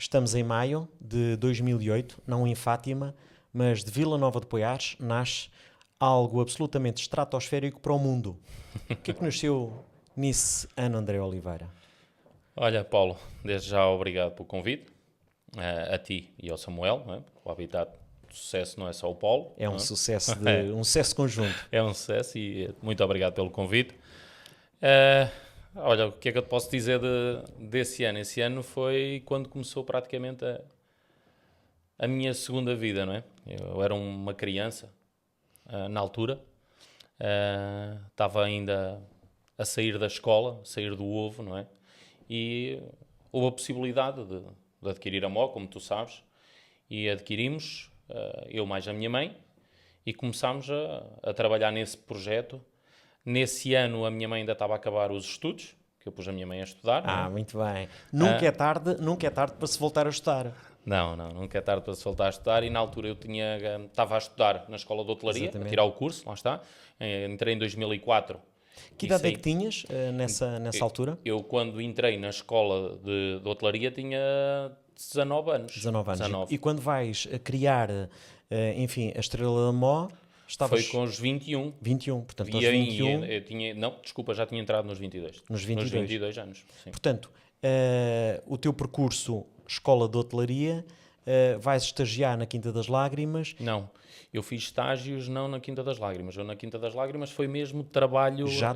Estamos em maio de 2008, não em Fátima, mas de Vila Nova de Poiares, nasce algo absolutamente estratosférico para o mundo. O que é que nasceu nesse ano, André Oliveira? Olha, Paulo, desde já obrigado pelo convite, a ti e ao Samuel, não é? O Habitat de Sucesso não é só o Paulo, É um não é? sucesso, É, um sucesso conjunto. é um sucesso e muito obrigado pelo convite. Eh, Olha, o que é que eu te posso dizer desse ano? Esse ano foi quando começou praticamente a minha segunda vida, não é? Eu era uma criança, na altura, estava ainda a sair da escola, a sair do ovo, não é? E houve a possibilidade de adquirir a moto, como tu sabes, e adquirimos, eu mais a minha mãe, e começámos a trabalhar nesse projeto. Nesse ano a minha mãe ainda estava a acabar os estudos, que eu pus a minha mãe a estudar, não é? Muito bem. Ah, Nunca é tarde para se voltar a estudar. não, nunca é tarde para se voltar a estudar, e na altura estava a estudar na escola de hotelaria, a Exatamente. tirar o curso, lá está. Entrei em 2004 Que e idade é que saí. tinhas nessa altura? Eu, quando entrei na escola de hotelaria, tinha 19 anos. 19 anos. 19. E quando vais a criar, enfim, a Estrela da Mó, Foi estavas com os 21. 21. Portanto, aos E 21, eu tinha, não, desculpa, já tinha entrado nos 22. nos Nos 22. 22 anos, sim. Portanto, o teu percurso, escola de hotelaria, vais estagiar na Quinta das Lágrimas, Não, eu fiz estágios não na Quinta das Lágrimas. Eu na Quinta das Lágrimas foi mesmo trabalho, já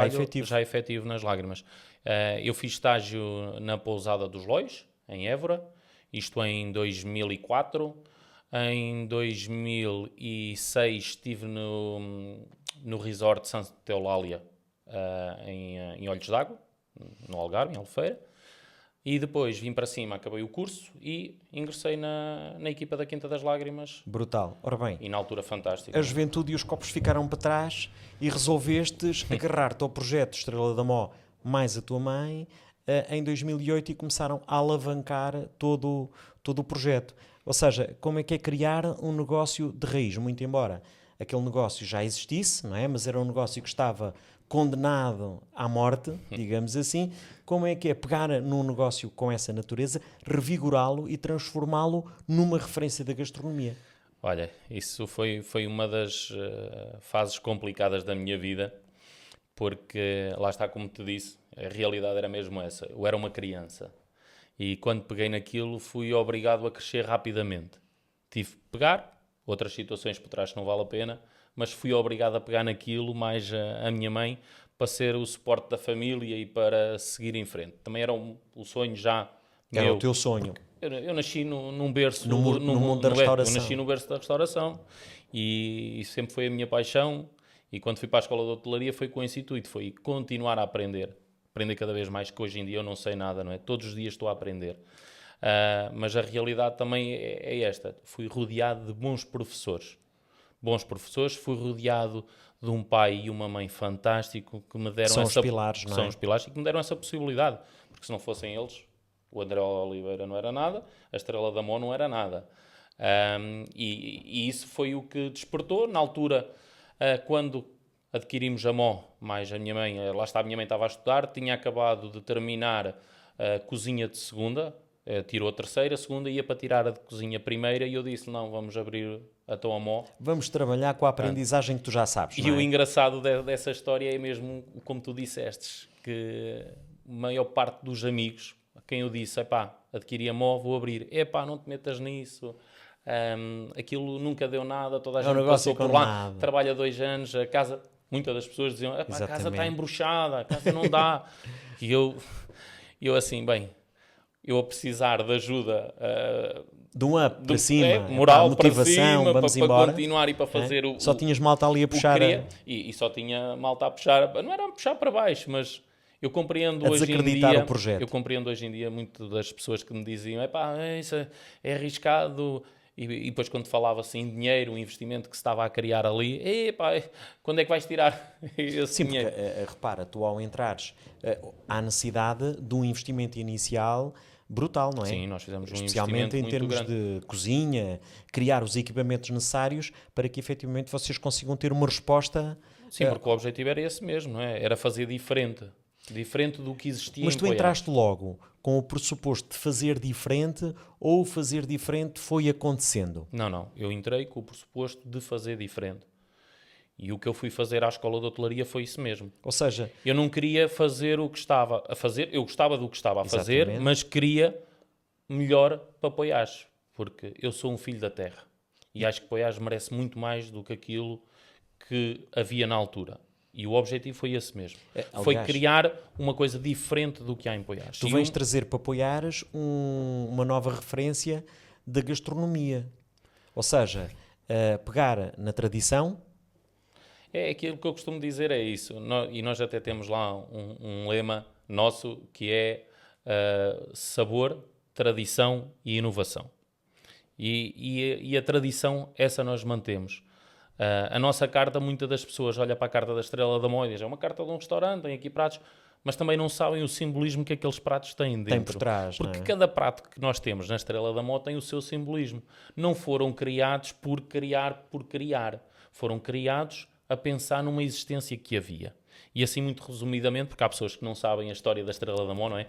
efetivo. já efetivo nas Lágrimas. Eu fiz estágio na pousada dos Lois, em Évora, isto em 2004. Em 2006 estive no resort de Santa Eulália, em Olhos d'Água, no Algarve, em Albufeira. E depois vim para cima, acabei o curso e ingressei na equipa da Quinta das Lágrimas. brutal. Ora bem, E na altura fantástica, a não é? juventude e os copos ficaram para trás e resolvestes agarrar-te ao projeto Estrela da Mó mais a tua mãe em 2008 e começaram a alavancar todo o projeto. Ou seja, como é que é criar um negócio de raiz? Muito embora aquele negócio já existisse, não é? Mas era um negócio que estava condenado à morte, digamos assim. Como é que é pegar num negócio com essa natureza, revigorá-lo e transformá-lo numa referência da gastronomia? Olha, isso foi uma das fases complicadas da minha vida, porque lá está, como te disse, a realidade era mesmo essa. Eu era uma criança e quando peguei naquilo fui obrigado a crescer rapidamente. Tive que pegar, outras situações por trás que não vale a pena, mas fui obrigado a pegar naquilo, mais a minha mãe, para ser o suporte da família e para seguir em frente. Também era o sonho já Era o meu. teu sonho. Eu nasci num berço, No mundo da eu restauração. nasci no berço da restauração e sempre foi a minha paixão. E quando fui para a escola de hotelaria foi com esse intuito, foi continuar a aprender cada vez mais, que hoje em dia eu não sei nada, não é? Todos os dias estou a aprender. Mas a realidade também é esta, fui rodeado de bons professores, fui rodeado de um pai e uma mãe fantástico que me Que deram são os pilares, que não são é? os pilares e que me deram essa possibilidade, porque se não fossem eles, o André Oliveira não era nada, a Estrela da Mó não era nada. E isso foi o que despertou. Na altura, quando adquirimos a Mó, mais a minha mãe, lá está, a minha mãe estava a estudar, tinha acabado de terminar a cozinha de segunda, tirou a terceira, a segunda ia para tirar a de cozinha primeira e eu disse, não, vamos abrir a tua Mó. Vamos trabalhar com a aprendizagem que tu já sabes, E não o é? engraçado dessa história é mesmo como tu dissestes, que a maior parte dos amigos a quem eu disse, epá, adquiri a Mó, vou abrir, epá, não te metas nisso, aquilo nunca deu nada, toda a É um gente negócio passou por lá, condenado. trabalha 2 anos, a casa, muitas das pessoas diziam, epá, a casa está Exatamente. embruxada, a casa não dá. E eu assim, bem, eu a precisar de ajuda, De um up para cima, moral motivação, para cima, vamos para embora. continuar e para É? fazer Só tinhas malta ali a o que puxar, queria, e só tinha malta a puxar, não era a puxar para baixo, mas eu compreendo a hoje em desacreditar o dia, projeto. muito das pessoas que me diziam, epá, isso é arriscado, e depois quando falava assim em dinheiro, o investimento que se estava a criar ali, epá, quando é que vais tirar esse Sim, porque dinheiro? repara, tu ao entrares, há necessidade de um investimento inicial brutal, não é? Sim, nós fizemos um Especialmente investimento em muito termos grande. de cozinha, criar os equipamentos necessários para que efetivamente vocês consigam ter uma resposta. Sim, porque o objetivo era esse mesmo, não é? Era fazer diferente. Diferente do que existia Mas em tu Poiares. entraste logo com o pressuposto de fazer diferente ou o fazer diferente foi acontecendo? Não. Eu entrei com o pressuposto de fazer diferente. E o que eu fui fazer à escola de hotelaria foi isso mesmo. Ou seja, Eu não queria fazer o que estava a fazer. Eu gostava do que estava a fazer, Exatamente. mas queria melhor para Poiares. Porque eu sou um filho da terra. E acho que Poiares merece muito mais do que aquilo que havia na altura. E o objetivo foi esse mesmo. Foi aliás, criar uma coisa diferente do que há em Poiares. tu vens trazer para Poiares uma nova referência da gastronomia. Ou seja, pegar na tradição. É aquilo que eu costumo dizer, é isso. E nós até temos lá um lema nosso que é sabor, tradição e inovação. E a tradição, essa nós mantemos. A nossa carta, muitas das pessoas olham para a carta da Estrela da Moda e dizem, é uma carta de um restaurante, tem aqui pratos, mas também não sabem o simbolismo que aqueles pratos têm dentro. Tem por trás, Porque não é? cada prato que nós temos na Estrela da Moda tem o seu simbolismo. Não foram criados por criar. Foram criados a pensar numa existência que havia. E assim, muito resumidamente, porque há pessoas que não sabem a história da Estrela da Mó, não é?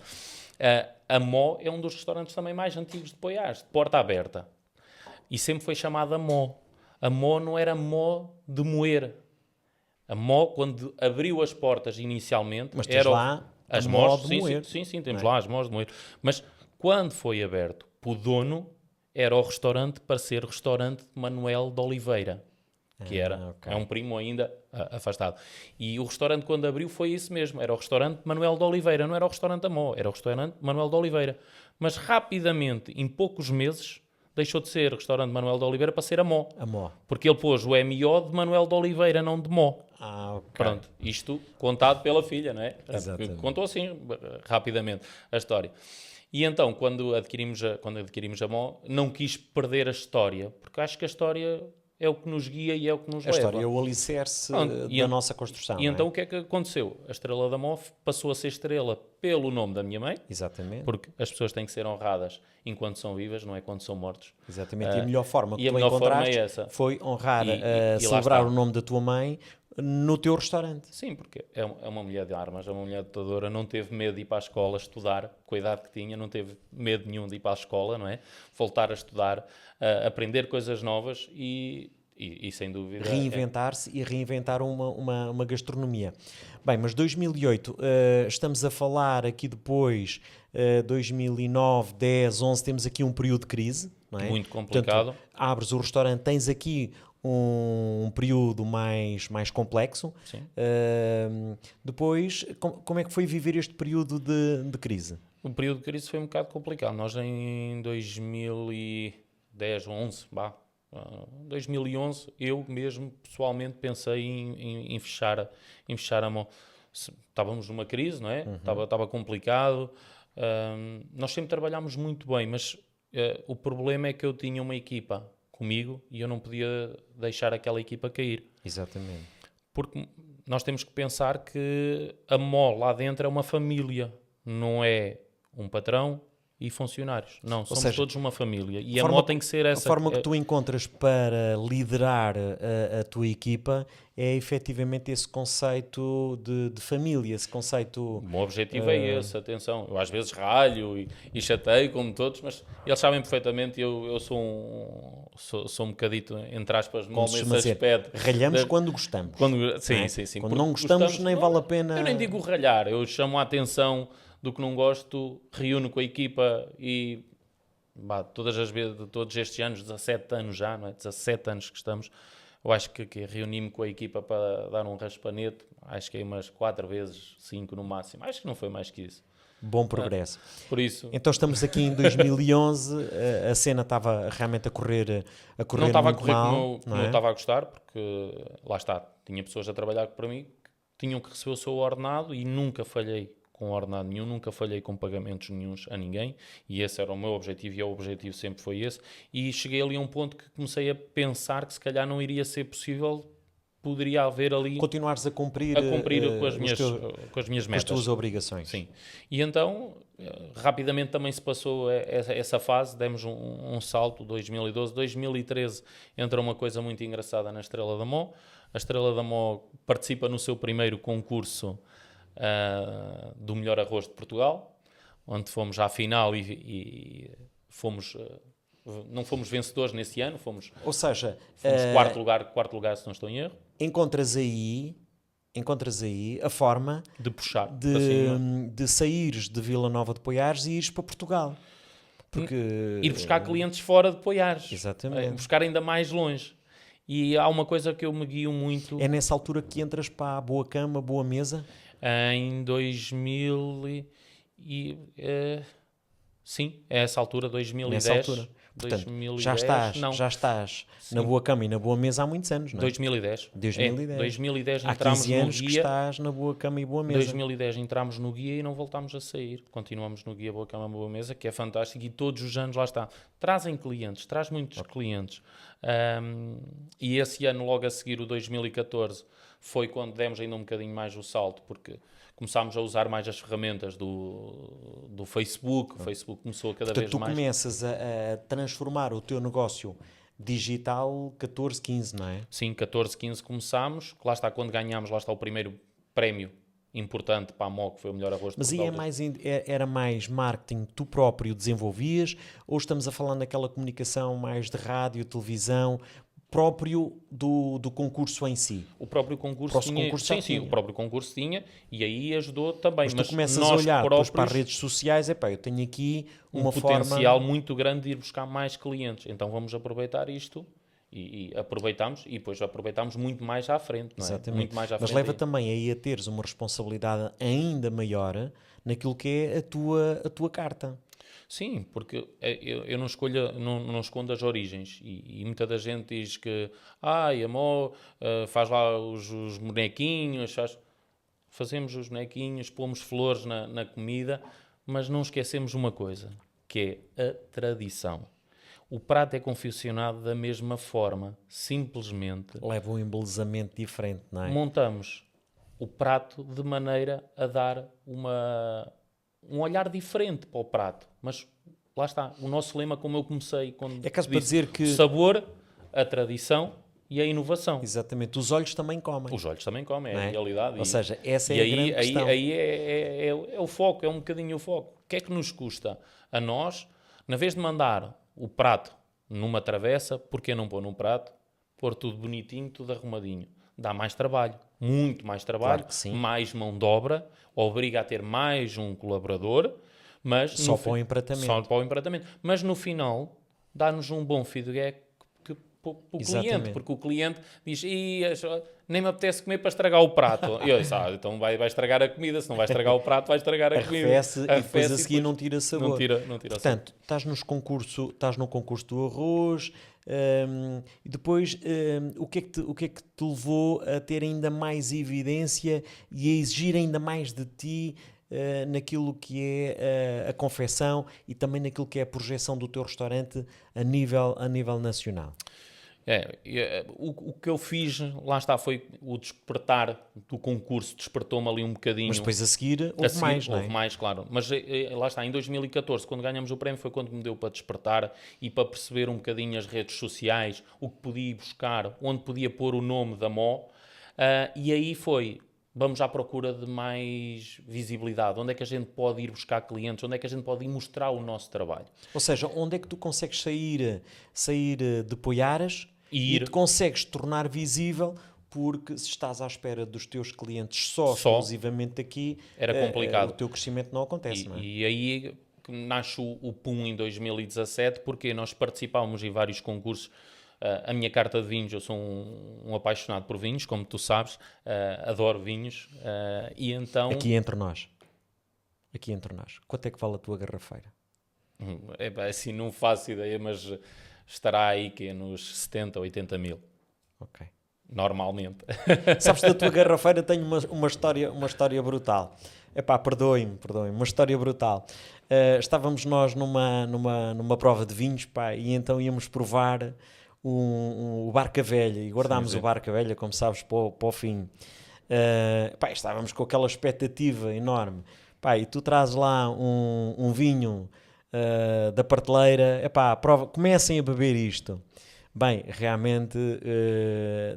A Mó é um dos restaurantes também mais antigos de Poiares, de porta aberta. E sempre foi chamada Mó. A Mó não era Mó de moer. A Mó, quando abriu as portas inicialmente, Mas tens lá as a Mó mós, de moer. sim, temos Não é? lá as mós de moer. Mas quando foi aberto, o dono era o restaurante para ser restaurante de Manuel de Oliveira. Que ok. é um primo ainda afastado. E o restaurante, quando abriu, foi isso mesmo. Era o restaurante Manuel de Oliveira, não era o restaurante Amó, era o restaurante Manuel de Oliveira. Mas rapidamente, em poucos meses, deixou de ser restaurante Manuel de Oliveira para ser Amó. Amó. Porque ele pôs o M.O. de Manuel de Oliveira, não de Mó. Ok. Pronto, isto contado pela filha, não é? Exatamente. Contou assim, rapidamente, a história. E então, quando adquirimos a Mó, não quis perder a história, porque acho que a história é o que nos guia e é o que nos A leva. história é o alicerce da nossa construção. E não é? então o que é que aconteceu? A Estrela da Mó passou a ser estrela pelo nome da minha mãe, Exatamente. porque as pessoas têm que ser honradas enquanto são vivas, não é quando são mortos. Exatamente. E a melhor forma que e a tu melhor forma encontraste é essa. foi honrar, E lá celebrar está. o nome da tua mãe no teu restaurante. Sim, porque é uma mulher de armas, é uma mulher lutadora, não teve medo de ir para a escola estudar, com a idade que tinha, não teve medo nenhum de ir para a escola, não é? Voltar a estudar, aprender coisas novas e sem dúvida... Reinventar-se e reinventar uma gastronomia. Bem, mas 2008, estamos a falar aqui depois, 2009, 10, 11, temos aqui um período de crise, não é? Muito complicado. Portanto, abres o restaurante, tens aqui um período mais complexo. Sim. Depois, como é que foi viver este período de crise? O período de crise foi um bocado complicado. Nós em 2010, 11, 2011, eu mesmo pessoalmente pensei em fechar a Mó. Estávamos numa crise, não é? Estava complicado. Nós sempre trabalhámos muito bem, mas o problema é que eu tinha uma equipa comigo e eu não podia deixar aquela equipa cair. Exatamente. Porque nós temos que pensar que a Mó lá dentro é uma família, não é um patrão e funcionários. Não, somos todos uma família. E a Mó tem que ser essa. A forma que tu encontras para liderar a tua equipa é efetivamente esse conceito de família, esse conceito... O meu objetivo é esse, atenção. Eu às vezes ralho e chateio, como todos, mas eles sabem perfeitamente, eu sou um bocadito, entre aspas, mau nesse aspecto. Ralhamos quando gostamos. Sim. Quando não gostamos, nem vale a pena... Eu nem digo ralhar, eu chamo a atenção do que não gosto, reúno com a equipa e todas as vezes, todos estes anos, 17 anos já, não é? 17 anos que estamos, eu acho que reuni-me com a equipa para dar um raspanete, acho que é umas 4 vezes, 5 no máximo, acho que não foi mais que isso. Bom progresso. Por isso... Então estamos aqui em 2011, a cena estava realmente a correr não estava a muito correr mal, como eu estava a gostar, porque lá está, tinha pessoas a trabalhar para mim que tinham que receber o seu ordenado e nunca falhei com ordenado nenhum, nunca falhei com pagamentos nenhuns a ninguém, e esse era o meu objetivo, e o objetivo sempre foi esse, e cheguei ali a um ponto que comecei a pensar que se calhar não iria ser possível, poderia haver ali... Continuares a cumprir com as minhas metas. Com as tuas obrigações. Sim. E então, rapidamente também se passou essa fase, demos um salto, 2012, 2013, entra uma coisa muito engraçada na Estrela da Mó. A Estrela da Mó participa no seu primeiro concurso do melhor arroz de Portugal, onde fomos à final e fomos... não fomos vencedores nesse ano, fomos Ou seja, quarto lugar, se não estou em erro. encontras aí a forma De puxar para cima. de saíres de Vila Nova de Poiares e ires para Portugal. Porque... Ir buscar clientes fora de Poiares. Exatamente. Buscar ainda mais longe. E há uma coisa que eu me guio muito... É nessa altura que entras para a Boa Cama, Boa Mesa? Em 2000 sim, é essa altura, 2010. Nessa altura. Portanto, 2010, já estás na Boa Cama e na Boa Mesa há muitos anos, não é? 2010. 2010. 2010 Há entramos 15 no anos que guia. estás na Boa Cama e Boa Mesa. 2010 entramos no guia e não voltámos a sair. Continuamos no guia Boa Cama Boa Mesa, que é fantástico, e todos os anos lá está. Trazem clientes, traz muitos clientes. E esse ano, logo a seguir, o 2014, foi quando demos ainda um bocadinho mais o salto, porque começámos a usar mais as ferramentas do Facebook. O Facebook começou a cada vez tu mais... começas a transformar o teu negócio digital 14, 15, não é? Sim, 14, 15 começámos. Lá está, quando ganhámos, lá está o primeiro prémio importante para a MO, que foi o melhor arroz de Mas aí Portugal. era mais marketing, tu próprio desenvolvias, ou estamos a falar naquela comunicação mais de rádio, televisão, próprio do concurso em si? O próprio concurso tinha... Sim, o próprio concurso tinha, e aí ajudou também. Mas tu começas a olhar depois para as redes sociais, eu tenho aqui uma potencial muito grande de ir buscar mais clientes, então vamos aproveitar isto. E aproveitamos, e depois aproveitamos muito mais à frente, não é? Exatamente. Muito mais à Mas frente leva também aí a teres uma responsabilidade ainda maior naquilo que é a tua carta. Sim, porque eu não escondo as origens, e muita da gente diz que amor, faz lá os bonequinhos, fazemos os bonequinhos, pomos flores na comida, mas não esquecemos uma coisa, que é a tradição. O prato é confeccionado da mesma forma, simplesmente... Leva um embelezamento diferente, não é? Montamos o prato de maneira a dar um olhar diferente para o prato. Mas lá está, o nosso lema, como eu comecei, quando caso para dizer que... o sabor, a tradição e a inovação. Exatamente, os olhos também comem. Os olhos também comem, é a realidade. Ou seja, essa é a grande questão. Aí é o foco, é um bocadinho o foco. O que é que nos custa a nós, na vez de mandar o prato numa travessa, porque não pôr num prato, pôr tudo bonitinho, tudo arrumadinho? Dá mais trabalho, muito mais trabalho, claro, mais mão de obra, obriga a ter mais um colaborador, mas só para o empratamento. Mas no final dá-nos um bom feedback para o cliente, porque o cliente diz, nem me apetece comer para estragar o prato. E eu disse, então vai estragar a comida, se não vai estragar o prato, vai estragar a comida. E depois a seguir não tira sabor. Não tira Portanto, estás no concurso do arroz, e depois o que é que te levou a ter ainda mais evidência e a exigir ainda mais de ti naquilo que é a confecção e também naquilo que é a projeção do teu restaurante a nível nacional? O que eu fiz, lá está, foi o despertar do concurso, despertou-me ali um bocadinho. Mas depois a seguir houve mais, não é? Houve mais, claro. Mas lá está, em 2014, quando ganhamos o prémio, foi quando me deu para despertar e para perceber um bocadinho as redes sociais, o que podia ir buscar, onde podia pôr o nome da MO. E aí vamos à procura de mais visibilidade. Onde é que a gente pode ir buscar clientes? Onde é que a gente pode ir mostrar o nosso trabalho? Ou seja, onde é que tu consegues sair de Poiares e te consegues tornar visível, porque se estás à espera dos teus clientes só exclusivamente aqui, era complicado. O teu crescimento não acontece, não é? E aí nasce o PUM em 2017, porque nós participámos em vários concursos. A minha carta de vinhos, eu sou um apaixonado por vinhos, como tu sabes, adoro vinhos, e então... Aqui entre nós, quanto é que vale a tua garrafeira? Assim, não faço ideia, mas estará aí nos 70, 80 mil. Ok. Normalmente. Sabes, da tua garrafeira tenho uma história brutal. Perdoem-me, uma história brutal. Estávamos nós numa prova de vinhos, e então íamos provar o Barca Velha, e guardámos o Barca Velha, como sabes, para o fim. Estávamos com aquela expectativa enorme. E tu trazes lá um vinho da prateleira, comecem a beber isto. Bem, realmente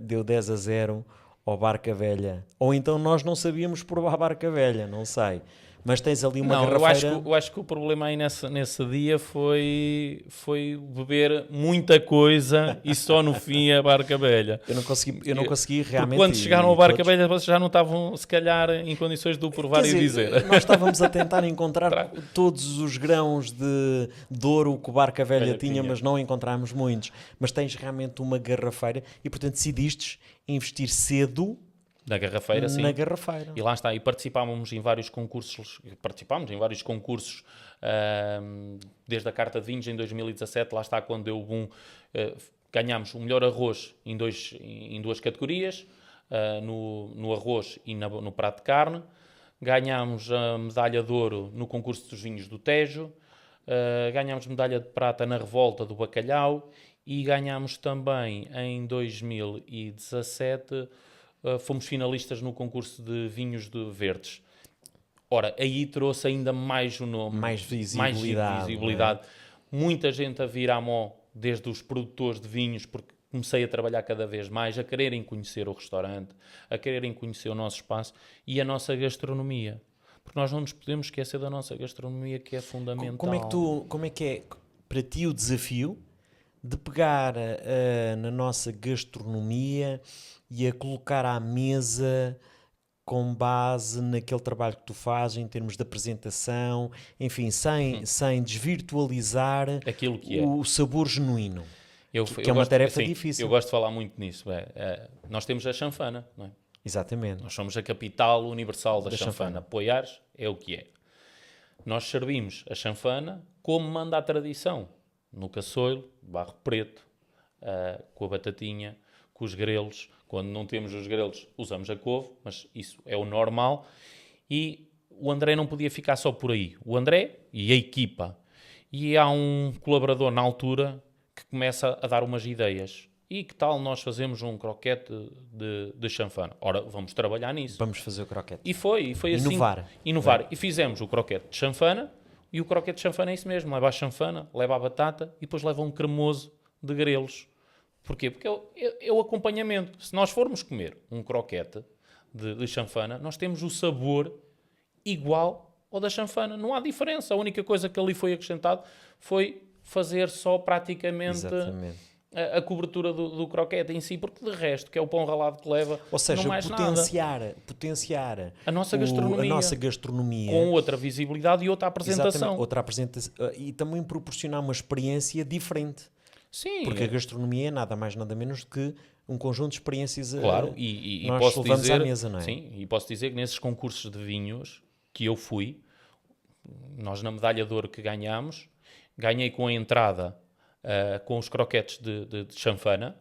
deu 10-0 ou barca velha. Ou então nós não sabíamos provar barca velha, não sei. Mas tens ali uma Não, garrafeira... eu acho que o problema aí nesse dia foi beber muita coisa e só no fim a barca velha. Eu não consegui realmente... Porque quando chegaram a barca todos... velha, vocês já não estavam, se calhar, em condições de o provar Quer e dizer, dizer. nós estávamos a tentar encontrar todos os grãos de ouro que o barca velha tinha, mas não encontramos muitos. Mas tens realmente uma garrafeira e, portanto, decidistes investir cedo Na garrafeira, sim. na garrafeira. E lá está, e participámos em vários concursos, desde a Carta de Vinhos em 2017, lá está quando deu o boom, ganhámos o melhor arroz em duas categorias, no arroz e no prato de carne, ganhámos a medalha de ouro no concurso dos vinhos do Tejo, ganhámos medalha de prata na revolta do bacalhau e ganhámos também em 2017... fomos finalistas no concurso de vinhos verdes. Ora, aí trouxe ainda mais o nome. Mais visibilidade. Mais visibilidade. Muita gente a vir à mão, desde os produtores de vinhos, porque comecei a trabalhar cada vez mais, a quererem conhecer o restaurante, a quererem conhecer o nosso espaço e a nossa gastronomia. Porque nós não nos podemos esquecer da nossa gastronomia, que é fundamental. Como é que é para ti o desafio de pegar na nossa gastronomia e a colocar à mesa com base naquele trabalho que tu fazes em termos de apresentação, enfim, sem desvirtualizar aquilo que o sabor genuíno, que é uma gosto, tarefa sim, difícil. Eu gosto de falar muito nisso. Nós temos a chanfana, não é? Exatamente. Nós somos a capital universal da chanfana. Poiares é o que é. Nós servimos a chanfana como manda a tradição. No caçoilo, barro preto, com a batatinha, com os grelos. Quando não temos os grelos, usamos a couve, mas isso é o normal. E o André não podia ficar só por aí. O André e a equipa. E há um colaborador na altura que começa a dar umas ideias. E que tal nós fazemos um croquete de chanfana? Ora, vamos trabalhar nisso. Vamos fazer o croquete. E foi assim. Inovar. É? E fizemos o croquete de chanfana. E o croquete de chanfana é isso mesmo. Leva a chanfana, leva a batata e depois leva um cremoso de grelos. Porquê? Porque é o acompanhamento. Se nós formos comer um croquete de chanfana, nós temos o sabor igual ao da chanfana. Não há diferença. A única coisa que ali foi acrescentado foi fazer só praticamente a cobertura do croquete em si, porque de resto, que é o pão ralado que leva, ou seja, não mais potenciar a nossa gastronomia com outra visibilidade e outra apresentação. E também proporcionar uma experiência diferente. Sim. Porque a gastronomia é nada mais nada menos do que um conjunto de experiências e nós posso levamos dizer, à mesa, não é? Sim, e posso dizer que nesses concursos de vinhos que eu fui, nós na medalha de ouro que ganhámos, ganhei com a entrada com os croquetes de chanfana.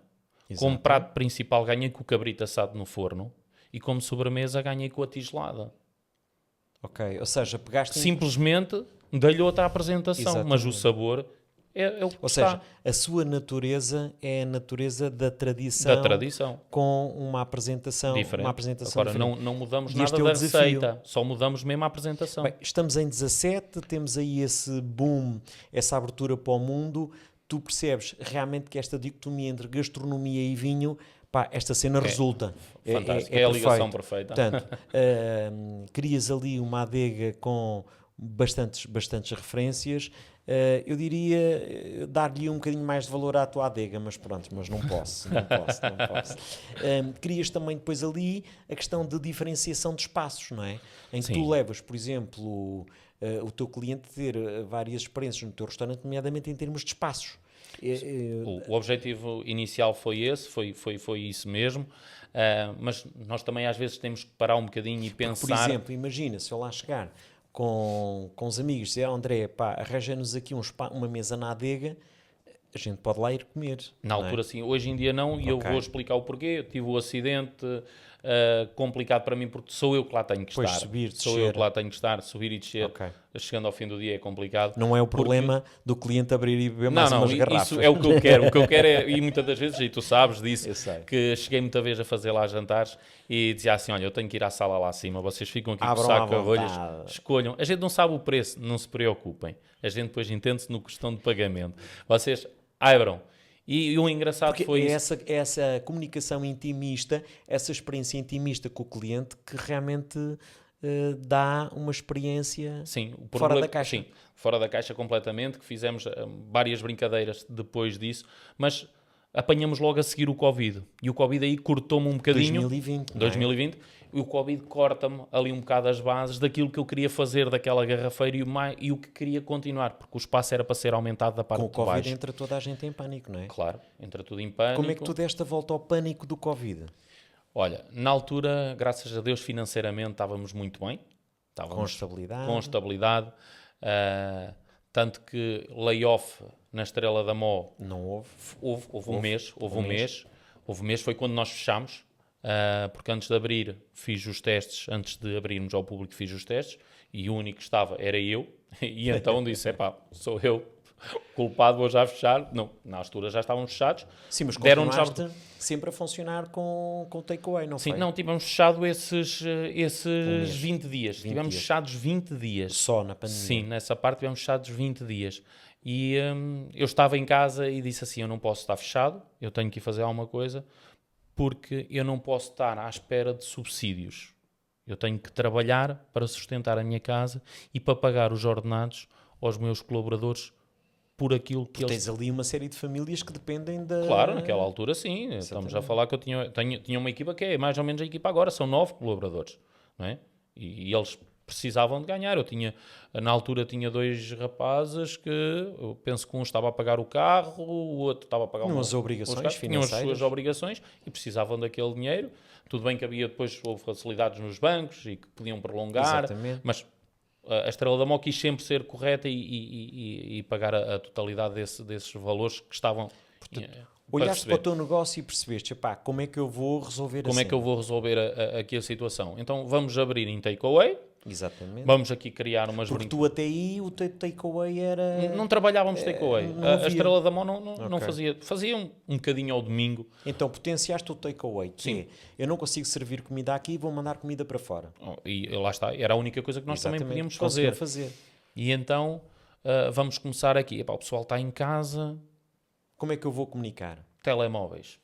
Exato. Como prato principal ganhei com o cabrito assado no forno e como sobremesa ganhei com a tigelada. Ok, ou seja, pegaste... Simplesmente dei-lhe outra apresentação, exatamente. Mas o sabor é o que ou seja, a sua natureza é a natureza da tradição. Com uma apresentação diferente. Agora, diferente. Não mudamos nada da receita, só mudamos mesmo a apresentação. Bem, estamos em 17, temos aí esse boom, essa abertura para o mundo. Tu percebes realmente que esta dicotomia entre gastronomia e vinho, esta cena resulta. Fantástico, é a ligação perfeita. Portanto, crias ali uma adega com bastantes referências. Eu diria dar-lhe um bocadinho mais de valor à tua adega, mas pronto, mas não posso. Crias também depois ali a questão de diferenciação de espaços, não é? Em que tu levas, por exemplo, o teu cliente a ter várias experiências no teu restaurante, nomeadamente em termos de espaços. O objetivo inicial foi esse, foi isso mesmo, mas nós também às vezes temos que parar um bocadinho e pensar... Porque, por exemplo, imagina, se eu lá chegar com os amigos e dizer, André, arranja-nos aqui uma mesa na adega, a gente pode lá ir comer. Na altura sim, hoje em dia não, e eu vou explicar o porquê. Eu tive o acidente complicado para mim, porque sou eu que lá tenho que estar. Sou eu que lá tenho que estar, subir e descer. Chegando ao fim do dia é complicado. Não é o problema do cliente abrir e beber mais umas garrafas. Isso é o que eu quero. O que eu quero é, e muitas das vezes, e tu sabes disso, que cheguei muita vez a fazer lá jantares e dizia assim, olha, eu tenho que ir à sala lá acima, vocês ficam aqui com o saco de rolhas, escolham. A gente não sabe o preço, não se preocupem. A gente depois entende-se no questão de pagamento. Vocês abram E o engraçado Porque foi é isso. essa comunicação intimista, essa experiência intimista com o cliente que realmente dá uma experiência Sim, o fora problema, da caixa. sim, fora da caixa completamente, que fizemos várias brincadeiras depois disso, mas apanhamos logo a seguir o Covid. E o Covid aí cortou-me um bocadinho. 2020, não é? 2020, e o Covid corta-me ali um bocado as bases daquilo que eu queria fazer daquela garrafeira e o que queria continuar, porque o espaço era para ser aumentado da parte Com o de Covid baixo. entra toda a gente em pânico, não é? Claro, entra tudo em pânico. Como é que tu deste a volta ao pânico do Covid? Olha, na altura, graças a Deus, financeiramente estávamos muito bem. Estávamos Com estabilidade? com estabilidade. Tanto que layoff na Estrela da Mó Não houve? houve um mês. Houve um mês, foi quando nós fechámos. Porque antes de abrir, fiz os testes. Antes de abrirmos ao público, fiz os testes. E o único que estava era eu. E então disse, sou eu culpado, vou já fechar. Não, na altura já estávamos fechados. Sim, mas Deram-nos já- continuaste sempre a funcionar com takeaway, não Sim, foi? não, tivemos fechado esses mês. 20 dias. 20 Tivemos dias. fechados 20 dias. Só na pandemia. Sim, nessa parte tivemos fechados 20 dias. E eu estava em casa e disse assim, eu não posso estar fechado, eu tenho que ir fazer alguma coisa, porque eu não posso estar à espera de subsídios. Eu tenho que trabalhar para sustentar a minha casa e para pagar os ordenados aos meus colaboradores por aquilo que eles... Tens ali uma série de famílias que dependem da... Claro, naquela altura sim. Estamos a falar que eu tinha uma equipa que é mais ou menos a equipa agora, são 9 colaboradores, não é? E eles precisavam de ganhar. Na altura tinha 2 rapazes que eu penso que um estava a pagar o carro, o outro estava a pagar Tinham as obrigações tinham as financeiras. suas obrigações e precisavam daquele dinheiro. Tudo bem que havia depois houve facilidades nos bancos e que podiam prolongar, Exatamente. mas a Estrela da Mó quis sempre ser correta e pagar a totalidade desses valores que estavam... Olhaste para o teu negócio e percebeste, epá, como é que eu vou resolver Como é que eu vou resolver aqui a situação? Então vamos abrir em takeaway, Exatamente. vamos aqui criar umas Porque tu até aí o teu takeaway era... Não trabalhávamos takeaway. não A havia. Estrela da Mó não Ok. fazia um bocadinho ao domingo. Então potenciaste o takeaway, que Sim. é, eu não consigo servir comida aqui e vou mandar comida para fora. E lá está, era a única coisa que nós também Exatamente. podíamos Conseguiam fazer. fazer. E então vamos começar aqui. Epá, o pessoal está em casa, Como é que eu vou comunicar? telemóveis,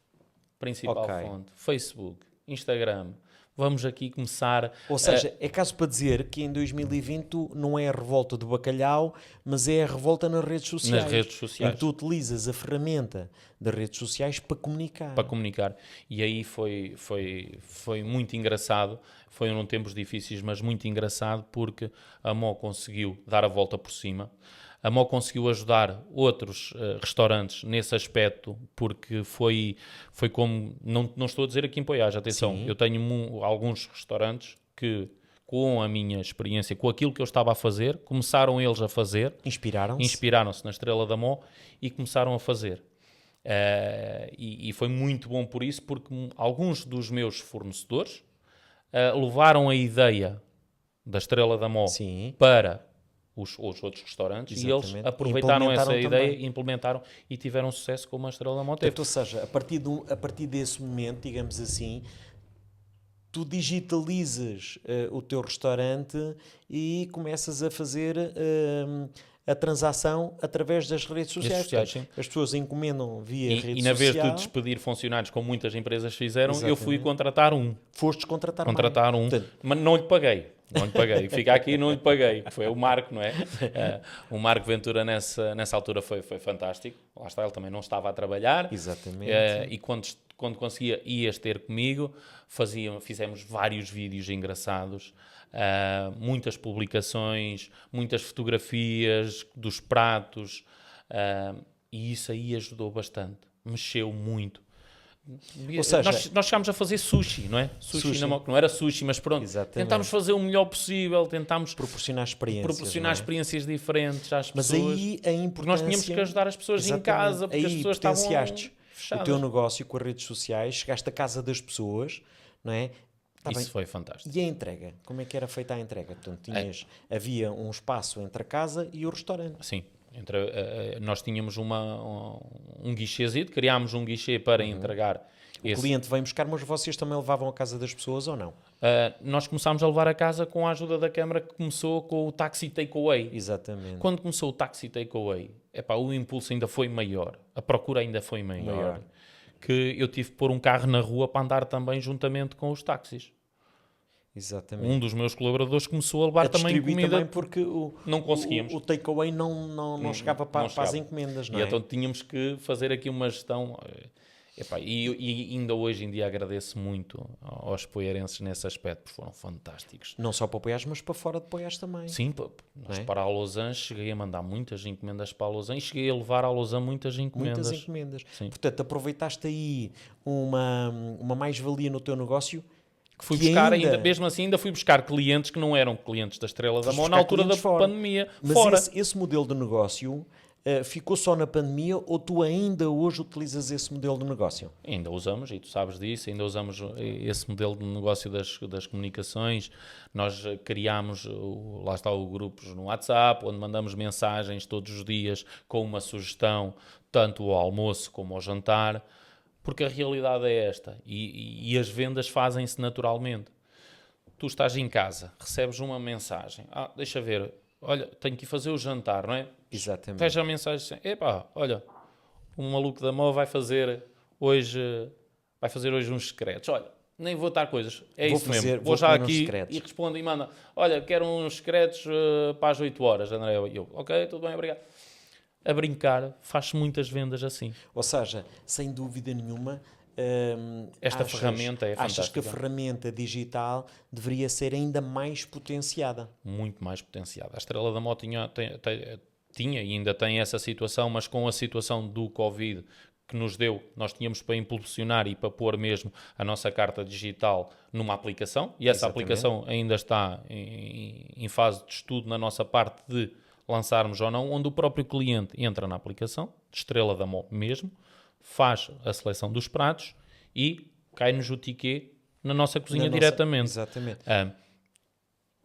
principal Ok. fonte, Facebook, Instagram. Vamos aqui começar... Ou seja, é caso para dizer que em 2020 não é a revolta do bacalhau, mas é a revolta nas redes sociais. Nas redes sociais. Em que tu utilizas a ferramenta das redes sociais para comunicar. para comunicar. E aí foi muito engraçado. Foram tempos difíceis, mas muito engraçado, porque a Mó conseguiu dar a volta por cima. A Mó conseguiu ajudar outros restaurantes nesse aspecto, porque foi como... Não estou a dizer aqui em Poiares, atenção. Sim. Eu tenho alguns restaurantes que, com a minha experiência, com aquilo que eu estava a fazer, começaram eles a fazer, Inspiraram-se? inspiraram-se na Estrela da Mó e começaram a fazer. E foi muito bom por isso, porque alguns dos meus fornecedores levaram a ideia da Estrela da Mó Sim. para os outros restaurantes. Exatamente. E eles aproveitaram essa Implementaram ideia, também. implementaram e tiveram sucesso como a Estrela da Mó teve. Portanto, ou seja, a partir desse momento, digamos assim, tu digitalizas o teu restaurante e começas a fazer a transação através das redes sociais. sociais, Portanto, as pessoas encomendam via rede E na vez social. de despedir funcionários, como muitas empresas fizeram, eu fui Exatamente. contratar um. Fostes contratar Um. Portanto, Mas não lhe paguei. Não lhe paguei. Fica aqui e não lhe paguei. Foi o Marco, não é? O Marco Ventura nessa altura foi fantástico. Lá está, ele também não estava a trabalhar. Exatamente. E quando conseguia, ias ter comigo. Fizemos vários vídeos engraçados. Muitas publicações, muitas fotografias dos pratos. E isso aí ajudou bastante. Mexeu muito. Ou seja, nós chegámos a fazer sushi, não é? Sushi. Não era sushi, mas pronto. Exatamente. Tentámos fazer o melhor possível, tentámos proporcionar experiências. proporcionar não é? experiências diferentes às Mas pessoas. aí a Porque importância... nós tínhamos que ajudar as pessoas em Exatamente. casa, porque as Aí pessoas estavam potenciaste fechadas. o teu negócio com as redes sociais, chegaste à casa das pessoas, não é? Tá Isso bem. foi fantástico. E a entrega? Como é que era feita a entrega? Portanto, havia um espaço entre a casa e o restaurante. Sim. Nós tínhamos um guichêzinho, criámos um guichê para entregar. O cliente vem buscar, mas vocês também levavam à casa das pessoas ou não? Nós começámos a levar a casa com a ajuda da Câmara, que começou com o Taxi Takeaway. Exatamente. Quando começou o Taxi Takeaway, o impulso ainda foi maior, a procura ainda foi maior, que eu tive que pôr um carro na rua para andar também juntamente com os táxis. Exatamente. Um dos meus colaboradores começou a levar também comida. Também porque não conseguíamos. O takeaway não chegava para as encomendas, não é? E então tínhamos que fazer aqui uma gestão. E ainda hoje em dia agradeço muito aos poeirenses nesse aspecto, porque foram fantásticos. Não só para Poiares, mas para fora de Poiares também. Sim, para a Lausanne cheguei a mandar muitas encomendas para a Lausanne e cheguei a levar à Lausanne muitas encomendas. Muitas encomendas. Sim. Portanto, aproveitaste aí uma mais-valia no teu negócio. Que fui buscar ainda, mesmo assim, ainda fui buscar clientes que não eram clientes da Estrela da Mão na altura da pandemia. Mas fora. Esse modelo de negócio ficou só na pandemia ou tu ainda hoje utilizas esse modelo de negócio? Ainda usamos, e tu sabes disso, ainda usamos esse modelo de negócio das comunicações. Nós criámos, lá está, o grupos no WhatsApp, onde mandamos mensagens todos os dias com uma sugestão, tanto ao almoço como ao jantar. Porque a realidade é esta, e as vendas fazem-se naturalmente. Tu estás em casa, recebes uma mensagem, deixa ver, olha, tenho que ir fazer o jantar, não é? Exatamente. Veja a mensagem assim, olha, o maluco da Mó vai fazer hoje uns secretos, olha, nem vou dar coisas, isso mesmo, vou já aqui e respondo e manda, olha, quero uns secretos para as 8 horas, André, eu, ok, tudo bem, obrigado. A brincar, faz muitas vendas assim. Ou seja, sem dúvida nenhuma, esta ferramenta é fantástica. Achas que a ferramenta digital deveria ser ainda mais potenciada? Muito mais potenciada. A Estrela da Mó tinha e ainda tem essa situação, mas com a situação do Covid que nos deu, nós tínhamos para impulsionar e para pôr mesmo a nossa carta digital numa aplicação, e essa aplicação ainda está em fase de estudo na nossa parte de lançarmos ou não, onde o próprio cliente entra na aplicação, Estrela da Mó mesmo, faz a seleção dos pratos e cai-nos o ticket na nossa cozinha diretamente. Exatamente.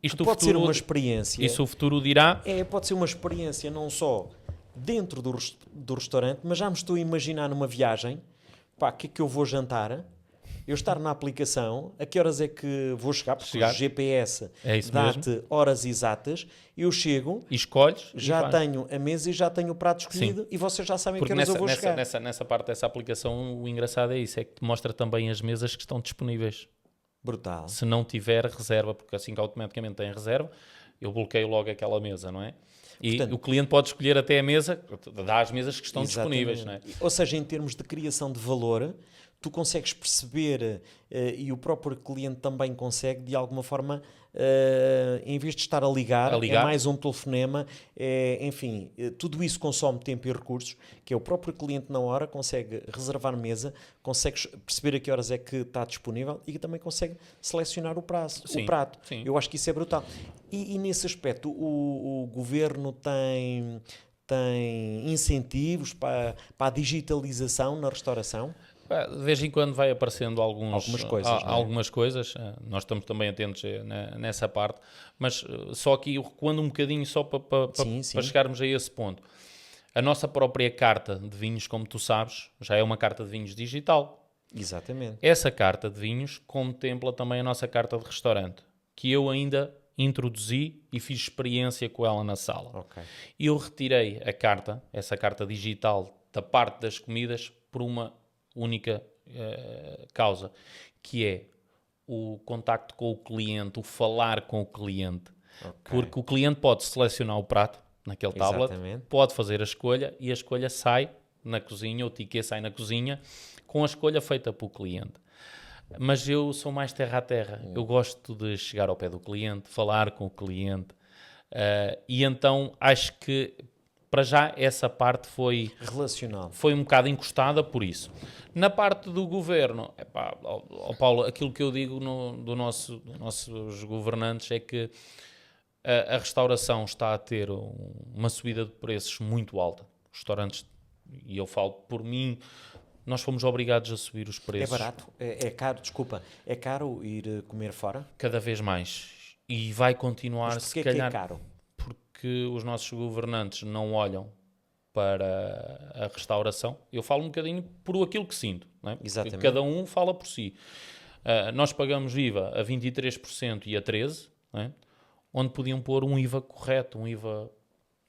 Isto pode ser uma experiência. Isso o futuro dirá. Pode ser uma experiência não só dentro do restaurante, mas já me estou a imaginar numa viagem, o que é que eu vou jantar, eu estar na aplicação, a que horas é que vou chegar, porque o GPS dá-te horas exatas, eu chego, e escolhes, já tenho a mesa e já tenho o prato escolhido. Sim. E vocês já sabem a que horas eu vou chegar. Nessa parte dessa aplicação, o engraçado é isso, é que te mostra também as mesas que estão disponíveis. Brutal. Se não tiver reserva, porque assim que automaticamente tem reserva, eu bloqueio logo aquela mesa, não é? E portanto, o cliente pode escolher até a mesa, dá as mesas que estão disponíveis, não é? Ou seja, em termos de criação de valor, tu consegues perceber, e o próprio cliente também consegue, de alguma forma, em vez de estar a ligar, é mais um telefonema, enfim, tudo isso consome tempo e recursos, que é o próprio cliente na hora, consegue reservar mesa, consegue perceber a que horas é que está disponível e também consegue selecionar o prato. Sim. Eu acho que isso é brutal. E nesse aspecto, o governo tem incentivos para a digitalização na restauração? De vez em quando vai aparecendo algumas coisas. Nós estamos também atentos nessa parte, mas só aqui recuando um bocadinho só para chegarmos a esse ponto. A nossa própria carta de vinhos, como tu sabes, já é uma carta de vinhos digital. Exatamente. Essa carta de vinhos contempla também a nossa carta de restaurante, que eu ainda introduzi e fiz experiência com ela na sala. Okay. E eu retirei essa carta digital da parte das comidas por uma única causa, que é o contacto com o cliente, o falar com o cliente. Okay. Porque o cliente pode selecionar o prato naquele tablet, pode fazer a escolha e a escolha sai na cozinha, o ticket sai na cozinha com a escolha feita pelo cliente. Mas eu sou mais terra a terra. Eu gosto de chegar ao pé do cliente, falar com o cliente, e então acho que para já essa parte foi relacional, foi um bocado encostada por isso. Na parte do governo, Paulo, aquilo que eu digo dos nossos governantes é que a restauração está a ter uma subida de preços muito alta. Os restaurantes, e eu falo por mim, nós fomos obrigados a subir os preços. É barato? É caro, desculpa. É caro ir comer fora? Cada vez mais. E vai continuar, se calhar... Mas porquê que é caro? Porque os nossos governantes não olham para a restauração. Eu falo um bocadinho por aquilo que sinto, não é? Exatamente. Cada um fala por si. Nós pagamos IVA a 23% e a 13%, não é? Onde podiam pôr um IVA correto, um IVA...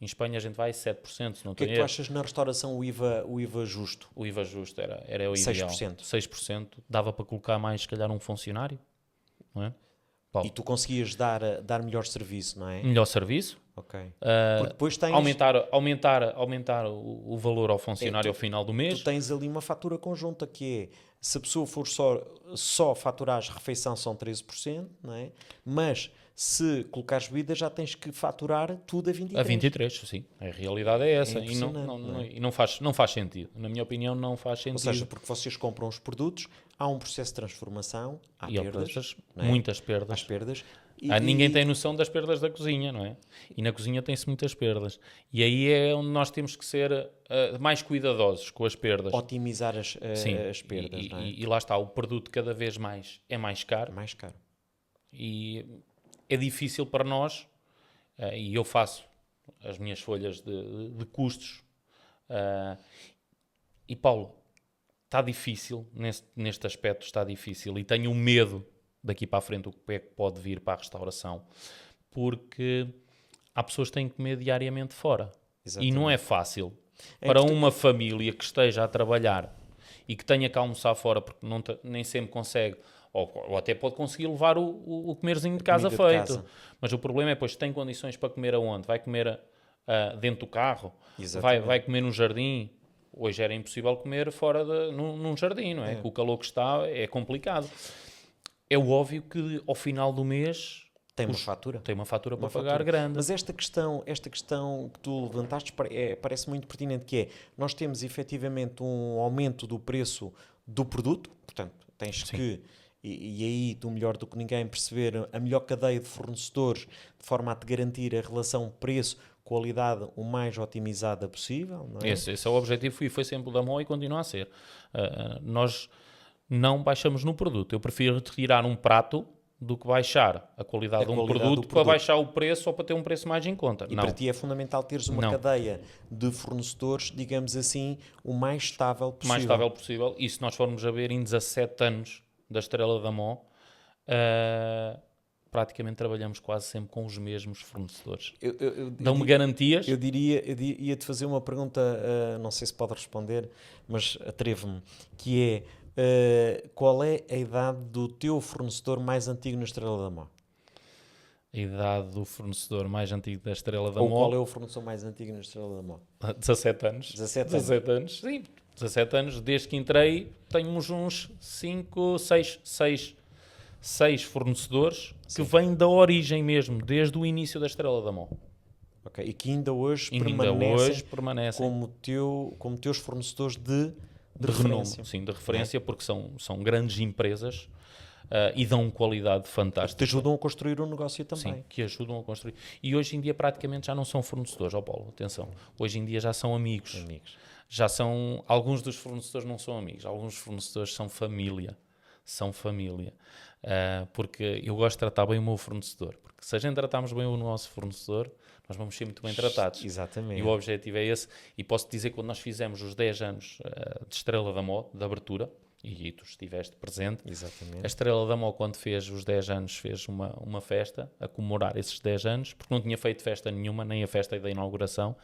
Em Espanha a gente vai a 7%, se não O que é tem que tu erro. achas na restauração o IVA justo? O IVA justo era o ideal. 6%. 6%. Dava para colocar mais, se calhar, um funcionário, não é? Paulo, E tu conseguias dar melhor serviço, não é? melhor serviço. Ok. Porque depois tens, Aumentar o valor ao funcionário ao final do mês. tu tens ali uma fatura conjunta que é, se a pessoa for só faturar a refeição são 13%, não é? Mas se colocares bebida já tens que faturar tudo a 23%. A 23, sim. A realidade é essa. E impressionante, não faz sentido. Na minha opinião, não faz sentido. Ou seja, porque vocês compram os produtos, há um processo de transformação, há E há perdas, perdas, não é? muitas Há perdas. as perdas. Ninguém tem noção das perdas da cozinha, não é? E na cozinha tem-se muitas perdas. E aí é onde nós temos que ser mais cuidadosos com as perdas. Otimizar Sim. as perdas, não é? E lá está, o produto cada vez mais é mais caro. Mais caro. E é difícil para nós, e eu faço as minhas folhas de custos. E Paulo, está difícil, neste aspecto está difícil, e tenho medo daqui para a frente o que é que pode vir para a restauração, porque há pessoas que têm que comer diariamente fora. Exatamente. E não é fácil É para importante- uma família que esteja a trabalhar e que tenha que almoçar fora porque nem sempre consegue, ou até pode conseguir levar o comerzinho de casa comida de feito. casa. Mas o problema é, pois, tem condições para comer aonde? Vai comer dentro do carro? Exatamente. Vai comer no jardim? Hoje era impossível comer fora num jardim, não é? Com o calor que está, é complicado. É óbvio que ao final do mês Tem uma fatura. tem uma fatura para Uma pagar fatura. grande. Mas esta questão que tu levantaste parece muito pertinente, que é, nós temos efetivamente um aumento do preço do produto, portanto, tens que, e aí tu melhor do que ninguém perceber a melhor cadeia de fornecedores, de forma a te garantir a relação preço-qualidade o mais otimizada possível, não é? Esse é o objetivo e foi sempre o da MOL e continua a ser. Nós não baixamos no produto. Eu prefiro retirar um prato do que baixar a qualidade de um qualidade produto, do para produto. baixar o preço ou para ter um preço mais em conta. E Não. para ti é fundamental teres uma Não. cadeia de fornecedores, digamos assim, o mais estável O possível. mais estável possível. E se nós formos a ver em 17 anos da Estrela da Mó, praticamente trabalhamos quase sempre com os mesmos fornecedores. Dão-me garantias. Eu ia-te fazer uma pergunta, não sei se pode responder, mas atrevo-me, que é, qual é a idade do teu fornecedor mais antigo na Estrela da Mó? A idade do fornecedor mais antigo da Estrela da Ou Mó, qual é o fornecedor mais antigo na Estrela da Mó? 17 anos. 17 anos. Sim, 17 anos. Desde que entrei, temos uns 6 fornecedores que vêm da origem mesmo, desde o início da Estrela da Mó. Ok, e que ainda hoje E ainda hoje permanecem como teus fornecedores de renome, referência. sim, de referência, porque são grandes empresas e dão qualidade Que fantástica. te ajudam a construir um negócio também. Sim, que ajudam a construir. E hoje em dia praticamente já não são fornecedores, ó Paulo, atenção. Hoje em dia já são amigos. Já são, alguns dos fornecedores não são amigos, alguns fornecedores são família. São família. Porque eu gosto de tratar bem o meu fornecedor. Porque se a gente tratarmos bem o nosso fornecedor, nós vamos ser muito bem tratados. Exatamente. E o objetivo é esse. E posso dizer que quando nós fizemos os 10 anos de Estrela da Mó, de abertura, e tu estiveste presente, Exatamente. a Estrela da Mó, quando fez os 10 anos, fez uma festa a comemorar esses 10 anos, porque não tinha feito festa nenhuma, nem a festa da inauguração.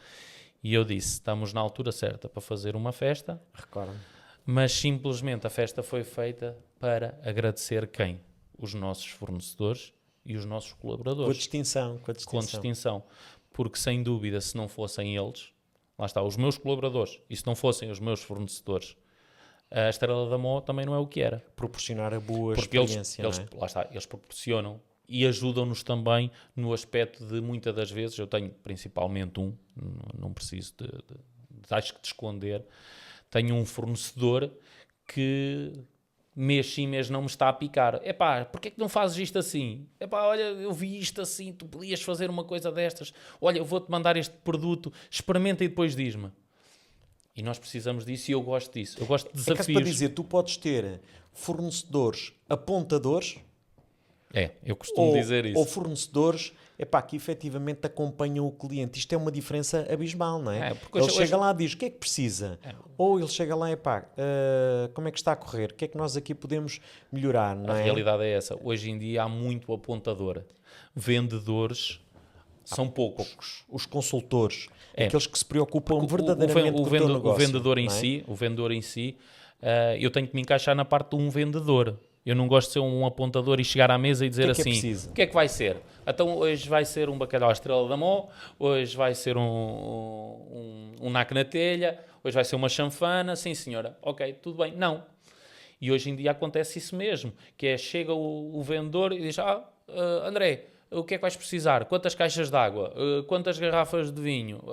E eu disse, estamos na altura certa para fazer uma festa, Recordo-me. mas simplesmente a festa foi feita para agradecer quem? Os nossos fornecedores e os nossos Com a colaboradores. distinção. Com distinção. Porque sem dúvida, se não fossem eles, lá está, os meus colaboradores, e se não fossem os meus fornecedores, a Estrela da Mó também não é o que era. Proporcionar a boa Porque experiência, eles, não é? lá está, eles proporcionam e ajudam-nos também no aspecto de muitas das vezes, eu tenho principalmente não preciso acho que de esconder, tenho um fornecedor que mês sim, mês não me está a picar. Epá, porquê é que não fazes isto assim? Epá, olha, eu vi isto assim, tu podias fazer uma coisa destas. Olha, eu vou-te mandar este produto, experimenta e depois diz-me. E nós precisamos disso e eu gosto disso. Eu gosto de É caso desafios. para dizer, tu podes ter fornecedores apontadores Eu costumo dizer isso. ou fornecedores epá, que efetivamente acompanham o cliente. Isto é uma diferença abismal, não é? Porque Ele chega lá e diz o que é que precisa. Ou ele chega lá e epá, como é que está a correr? O que é que nós aqui podemos melhorar, não A é? realidade é essa. Hoje em dia há muito apontador. Vendedores são poucos. Os consultores, aqueles que se preocupam O, verdadeiramente com o teu negócio. o vendedor em si, eu tenho que me encaixar na parte de um vendedor. Eu não gosto de ser um apontador e chegar à mesa e dizer que é assim, preciso? o que é que vai ser? Então hoje vai ser um bacalhau à estrela da Mó, hoje vai ser um naco na telha, hoje vai ser uma chanfana, sim senhora, ok, tudo bem. Não. E hoje em dia acontece isso mesmo, que é, chega o vendedor e diz, André, o que é que vais precisar? Quantas caixas de água? Quantas garrafas de vinho?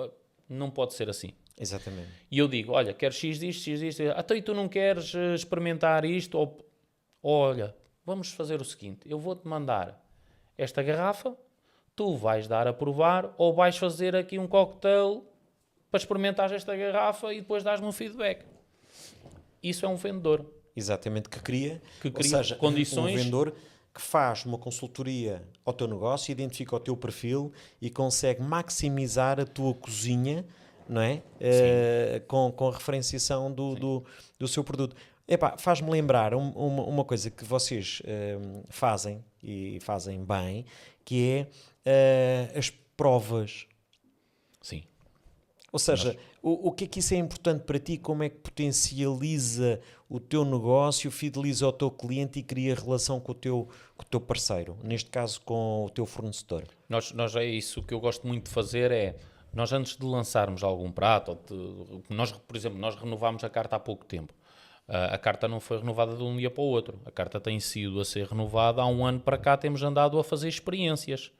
Não pode ser assim. Exatamente. E eu digo, olha, quero X disto, X disto. Então, e tu não queres experimentar isto? Ou, olha, vamos fazer o seguinte, eu vou-te mandar esta garrafa, tu vais dar a provar ou vais fazer aqui um cocktail para experimentar esta garrafa e depois dás-me um feedback. Isso é um vendedor. Exatamente, que cria Ou seja, condições... um vendedor que faz uma consultoria ao teu negócio, identifica o teu perfil e consegue maximizar a tua cozinha, não é? Com a referenciação do seu produto. Epá, faz-me lembrar uma coisa que vocês fazem, e fazem bem, que é as provas. Sim. Ou seja, o que é que isso é importante para ti? Como é que potencializa o teu negócio, fideliza o teu cliente e cria relação com o teu parceiro? Neste caso, com o teu fornecedor. Nós é isso que eu gosto muito de fazer, é... Nós antes de lançarmos algum prato, por exemplo, nós renovámos a carta há pouco tempo. A carta não foi renovada de um dia para o outro. A carta tem sido a ser renovada há um ano para cá, temos andado a fazer experiências.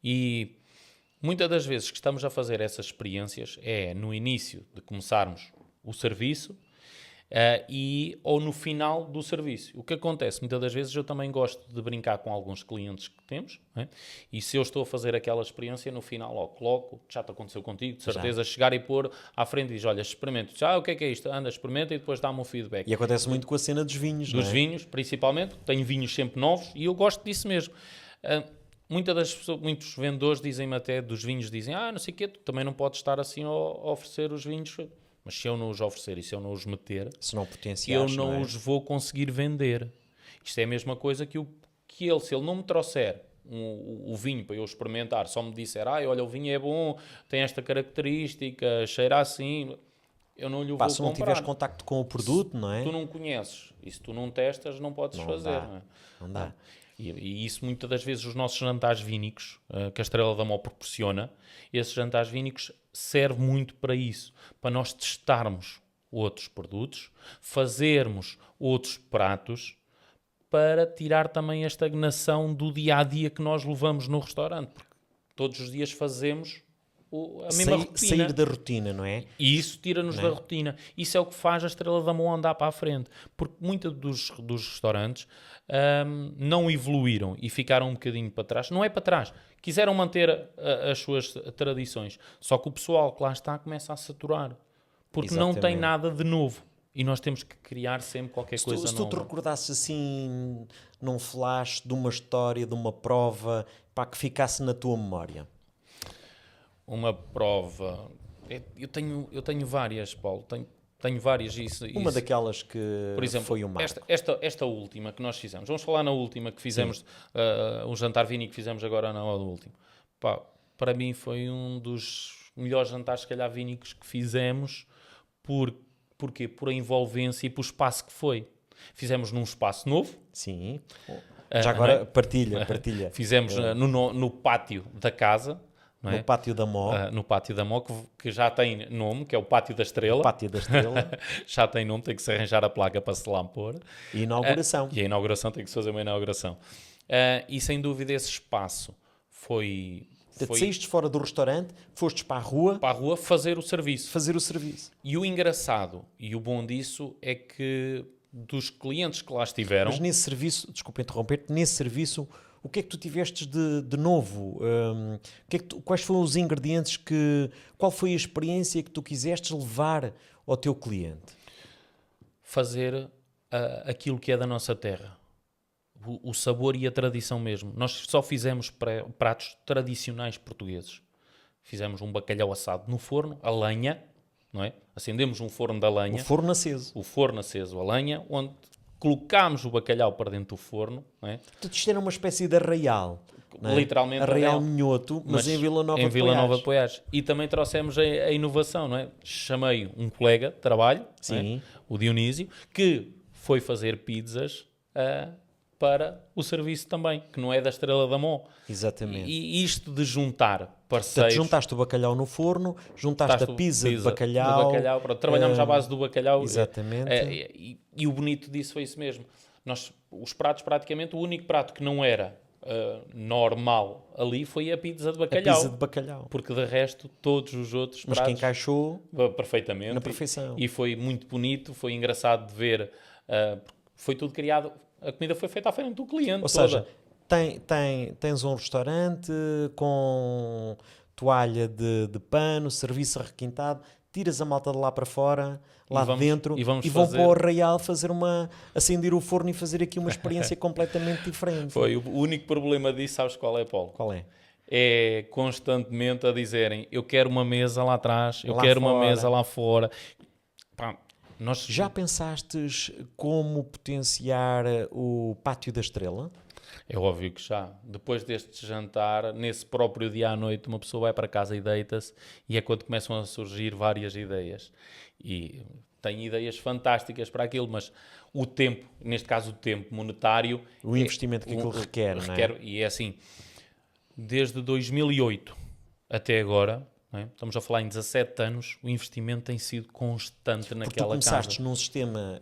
E... muitas das vezes que estamos a fazer essas experiências é no início de começarmos o serviço ou no final do serviço. O que acontece? Muitas das vezes eu também gosto de brincar com alguns clientes que temos, não é? E se eu estou a fazer aquela experiência, no final coloco, já te aconteceu contigo, de certeza, chegar e pôr à frente e diz, olha, experimenta. O que é isto? Anda, experimenta e depois dá-me um feedback. E acontece muito com a cena dos vinhos, não é? Dos vinhos, principalmente. Tenho vinhos sempre novos e eu gosto disso mesmo. Muitos vendedores dizem-me até, dos vinhos, dizem, não sei o quê, tu também não podes estar assim a oferecer os vinhos, mas se eu não os oferecer e se eu não os meter, se não potenciares, eu não os vou conseguir vender. Isto é a mesma coisa que ele, se ele não me trouxer o vinho para eu experimentar, só me disser, olha, o vinho é bom, tem esta característica, cheira assim, eu não lhe vou comprar. Se não tiveres contacto com o produto, não é? Se tu não conheces e se tu não testas, não podes fazer. Não é? Não dá. E isso muitas das vezes os nossos jantares vínicos que a Estrela da Mó proporciona, esses jantares vínicos servem muito para isso, para nós testarmos outros produtos, fazermos outros pratos, para tirar também a estagnação do dia-a-dia que nós levamos no restaurante, porque todos os dias fazemos a mesma rotina. Sair da rotina, não é? E isso tira-nos da rotina. Isso é o que faz a Estrela da Mó andar para a frente. Porque muitos dos restaurantes não evoluíram e ficaram um bocadinho para trás. Não é para trás. Quiseram manter as suas tradições. Só que o pessoal que lá está começa a saturar. Porque não tem nada de novo. E nós temos que criar sempre qualquer coisa nova. Se tu te recordasses assim, num flash de uma história, de uma prova, para que ficasse na tua memória. Uma prova... Eu tenho várias, Paulo. Tenho várias. Uma daquelas que, por exemplo, foi o marco. Esta última que nós fizemos. Vamos falar na última que fizemos, um jantar vínico que fizemos agora na hora do último. Para mim foi um dos melhores jantares, se calhar, vínicos que fizemos. Porquê? Por a envolvência e por o espaço que foi. Fizemos num espaço novo. Sim. Já agora, partilha. Fizemos no pátio da casa. Não no Pátio da Mó. No Pátio da Mó, que já tem nome, que é o Pátio da Estrela. O Pátio da Estrela. Já tem nome, tem que se arranjar a placa para se lá pôr. E inauguração. E a inauguração, tem que se fazer uma inauguração. E sem dúvida esse espaço foi... Saíste fora do restaurante, fostes para a rua. Para a rua fazer o serviço. E o engraçado e o bom disso é que dos clientes que lá estiveram... Mas nesse serviço, desculpa interromper-te, nesse serviço... O que é que tu tiveste de novo? Quais foram os ingredientes qual foi a experiência que tu quiseste levar ao teu cliente? Fazer aquilo que é da nossa terra. o sabor e a tradição mesmo. Nós só fizemos pratos tradicionais portugueses. Fizemos um bacalhau assado no forno, a lenha, não é? Acendemos um forno da lenha. O forno aceso. O forno aceso, a lenha, onde colocámos o bacalhau para dentro do forno, não é? Portanto, isto era uma espécie de arraial. Não é? Literalmente Arraial Minhoto, mas em Vila Nova em de Vila Poiares. Nova de Poiares. E também trouxemos a inovação, não é? Chamei um colega de trabalho, não é? Sim. O Dionísio, que foi fazer pizzas para o serviço também, que não é da Estrela da Mó. Exatamente. E isto de juntar Portanto, parceiros... juntaste o bacalhau no forno, juntaste a pizza de bacalhau. Pronto, trabalhamos à base do bacalhau. Exatamente. E o bonito disso foi isso mesmo. Os pratos, praticamente, o único prato que não era normal ali foi a pizza de bacalhau. A pizza de bacalhau. Porque de resto, todos os outros Mas que pratos... encaixou perfeitamente. na perfeição. E foi muito bonito, foi engraçado de ver. Foi tudo criado... A comida foi feita à frente do cliente. Ou seja, tens um restaurante com toalha de pano, serviço requintado, tiras a malta de lá para fora, lá dentro, e vão para o arraial acender o forno e fazer aqui uma experiência completamente diferente. Foi. O único problema disso, sabes qual é, Paulo? Qual é? É constantemente a dizerem, eu quero uma mesa lá atrás, eu Lá quero fora. uma mesa lá fora. Pá, Já pensastes como potenciar o Pátio da Estrela? É óbvio que já. Depois deste jantar, nesse próprio dia à noite, uma pessoa vai para casa e deita-se, e é quando começam a surgir várias ideias. E tem ideias fantásticas para aquilo, mas o tempo, neste caso o tempo monetário... O investimento que aquilo requer, não é? E é assim, desde 2008 até agora... Não é? Estamos a falar em 17 anos, o investimento tem sido constante naquela casa. Porque tu começaste num sistema,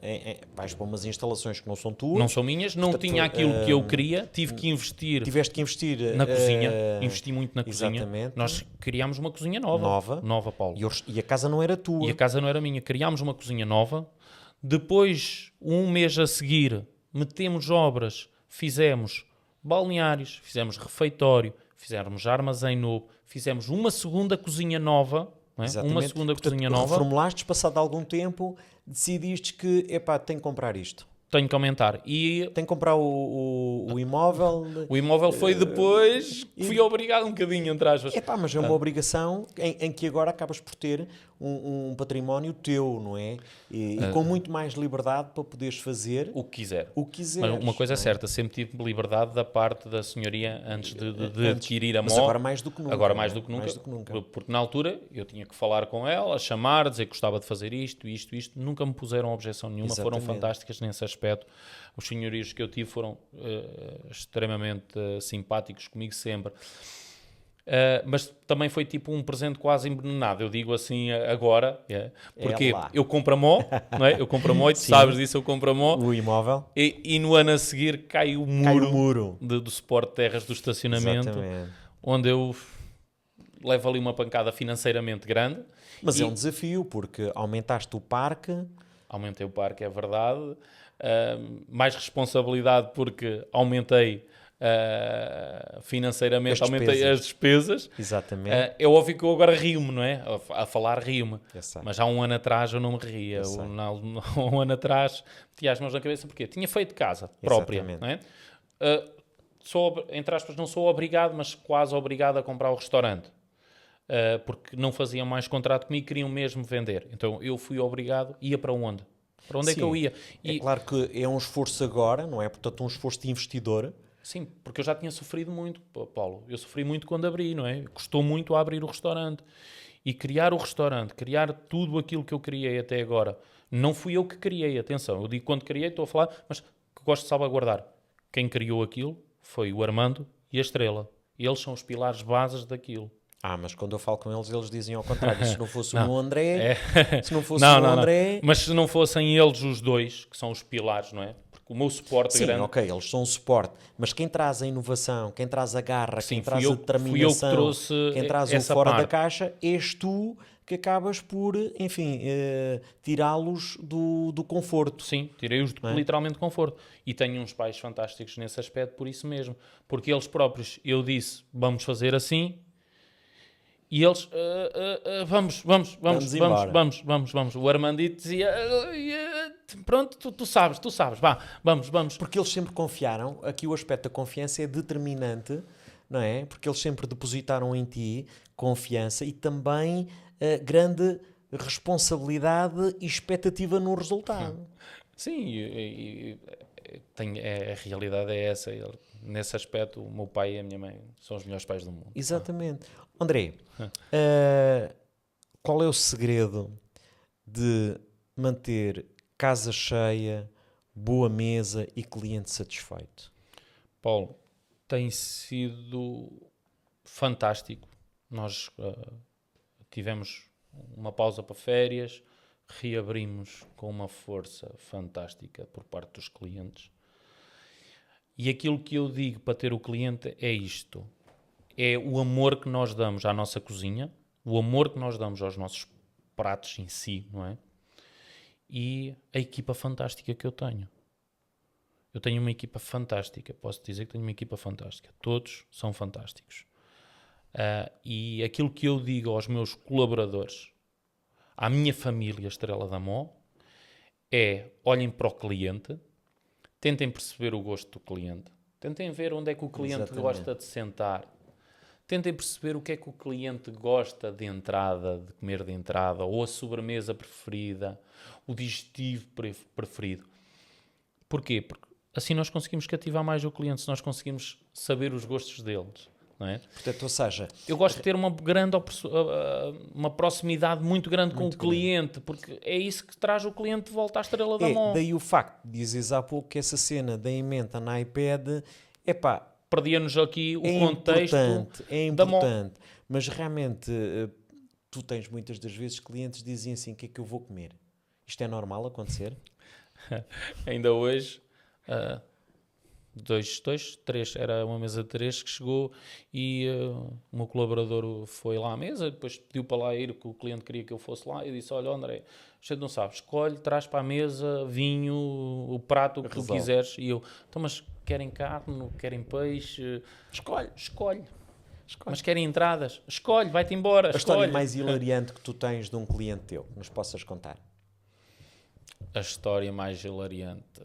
vais para umas instalações que não são tuas. Não são minhas, não tinha aquilo que eu queria, tive que investir. Tiveste que investir na cozinha, investi muito na exatamente. cozinha. Nós criámos uma cozinha nova, Paulo. E a casa não era tua. E a casa não era minha, criámos uma cozinha nova. Depois, um mês a seguir, metemos obras, fizemos balneários, fizemos refeitório, fizemos armazém novo, fizemos uma segunda cozinha nova, não é? Uma segunda cozinha nova. Reformulaste, passado algum tempo, decidiste que, tenho que comprar isto. Tenho que aumentar. E tenho que comprar o imóvel. O imóvel foi depois que fui obrigado um bocadinho, entre aspas. Mas é uma obrigação em que agora acabas por ter um património teu, não é? E com muito mais liberdade para poderes fazer o que quiser. Mas uma coisa é certa, sempre tive liberdade da parte da senhoria antes de adquirir a Mas Mó. agora mais do que nunca. Agora mais do que nunca. Porque na altura eu tinha que falar com ela, chamar, dizer que gostava de fazer isto. Nunca me puseram objeção nenhuma. Exatamente. Foram fantásticas nesse aspecto. Os senhorios que eu tive foram extremamente simpáticos comigo sempre. Mas também foi tipo um presente quase envenenado, eu digo assim agora, porque eu compro a Mó, não é? Eu compro a Mó e tu sabes disso, eu compro a Mó. O imóvel. E no ano a seguir cai o muro, do suporte de terras do estacionamento. Exatamente. Onde eu levo ali uma pancada financeiramente grande. Mas é um desafio, porque aumentaste o parque. Aumentei o parque, é verdade. Mais responsabilidade porque aumentei financeiramente, aumentei as despesas. Exatamente. É óbvio que eu agora rio-me, não é? A falar rio-me. Mas há um ano atrás eu não me ria. Há um ano atrás tinha as mãos na cabeça porque tinha feito casa própria. Não é? Entre aspas, não sou obrigado, mas quase obrigado a comprar o restaurante. Porque não faziam mais contrato comigo, queriam mesmo vender. Então eu fui obrigado. Ia para onde? Para onde é que eu ia? É claro que é um esforço agora, não é? Portanto, um esforço de investidor. Sim, porque eu já tinha sofrido muito, Paulo. Eu sofri muito quando abri, não é? Custou muito a abrir o restaurante. E criar o restaurante, criar tudo aquilo que eu criei até agora, não fui eu que criei, atenção. Eu digo quando criei, estou a falar, mas que gosto de salvaguardar. Quem criou aquilo foi o Armando e a Estrela. Eles são os pilares bases daquilo. Mas quando eu falo com eles, eles dizem ao contrário. Se não fosse o André... Se não fosse o André... Mas se não fossem eles os dois, que são os pilares, não é? Porque o meu suporte grande... Sim, ok, eles são o suporte. Mas quem traz a inovação, quem traz a garra, quem traz a determinação, quem traz o fora da caixa, és tu que acabas por, enfim, tirá-los do conforto. Sim, tirei-os literalmente do conforto. E tenho uns pais fantásticos nesse aspecto por isso mesmo. Porque eles próprios, eu disse, vamos fazer assim... E eles, vamos. O Armandito dizia, pronto, tu sabes, vá, vamos. Porque eles sempre confiaram, aqui o aspecto da confiança é determinante, não é? Porque eles sempre depositaram em ti confiança e também grande responsabilidade e expectativa no resultado. Sim, a realidade é essa. Nesse aspecto, o meu pai e a minha mãe são os melhores pais do mundo. Exatamente. André, qual é o segredo de manter casa cheia, boa mesa e cliente satisfeito? Paulo, tem sido fantástico. Nós tivemos uma pausa para férias, reabrimos com uma força fantástica por parte dos clientes. E aquilo que eu digo para ter o cliente é isto. É o amor que nós damos à nossa cozinha, o amor que nós damos aos nossos pratos em si, não é? E a equipa fantástica que eu tenho. Eu tenho uma equipa fantástica, posso dizer que tenho uma equipa fantástica. Todos são fantásticos. E aquilo que eu digo aos meus colaboradores, à minha família Estrela da Mó, é: olhem para o cliente, tentem perceber o gosto do cliente, tentem ver onde é que o cliente gosta de sentar, tentem perceber o que é que o cliente gosta de entrada, de comer de entrada, ou a sobremesa preferida, o digestivo preferido. Porquê? Porque assim nós conseguimos cativar mais o cliente, se nós conseguimos saber os gostos deles. Não é? Portanto, ou seja, eu gosto de ter uma proximidade muito grande com o cliente, porque é isso que traz o cliente de volta à Estrela da Mó. Daí o facto de dizes há pouco que essa cena da emenda na iPad, perdia-nos aqui o contexto é importante, mas realmente tu tens muitas das vezes clientes que dizem assim: o que é que eu vou comer? Isto é normal acontecer? Ainda hoje... três, era uma mesa de 3 que chegou e o meu colaborador foi lá à mesa, depois pediu para lá ir, que o cliente queria que eu fosse lá, e disse: olha, André, a gente não sabe, escolhe, traz para a mesa vinho, o prato que tu quiseres. E eu: então, mas querem carne, querem peixe? Escolhe. Mas querem entradas? Escolhe, vai-te embora. A história mais hilariante que tu tens de um cliente teu, que nos possas contar? A história mais hilariante...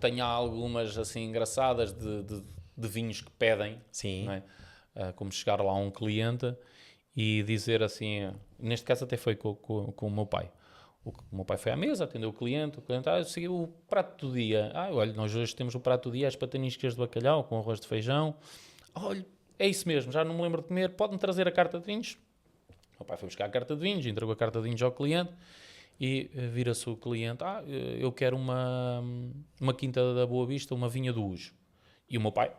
Tenho algumas assim engraçadas de vinhos que pedem. Sim. Não é? Como chegar lá a um cliente e dizer assim, neste caso até foi com o meu pai. O meu pai foi à mesa, atendeu o cliente seguiu o prato do dia. Olha, nós hoje temos o prato do dia, as pataniscas de bacalhau com arroz de feijão. Olha, é isso mesmo, já não me lembro de comer, pode-me trazer a carta de vinhos? O meu pai foi buscar a carta de vinhos, entregou a carta de vinhos ao cliente. E vira-se o cliente: eu quero uma quinta da Boa Vista, uma vinha do Ujo. E o meu pai,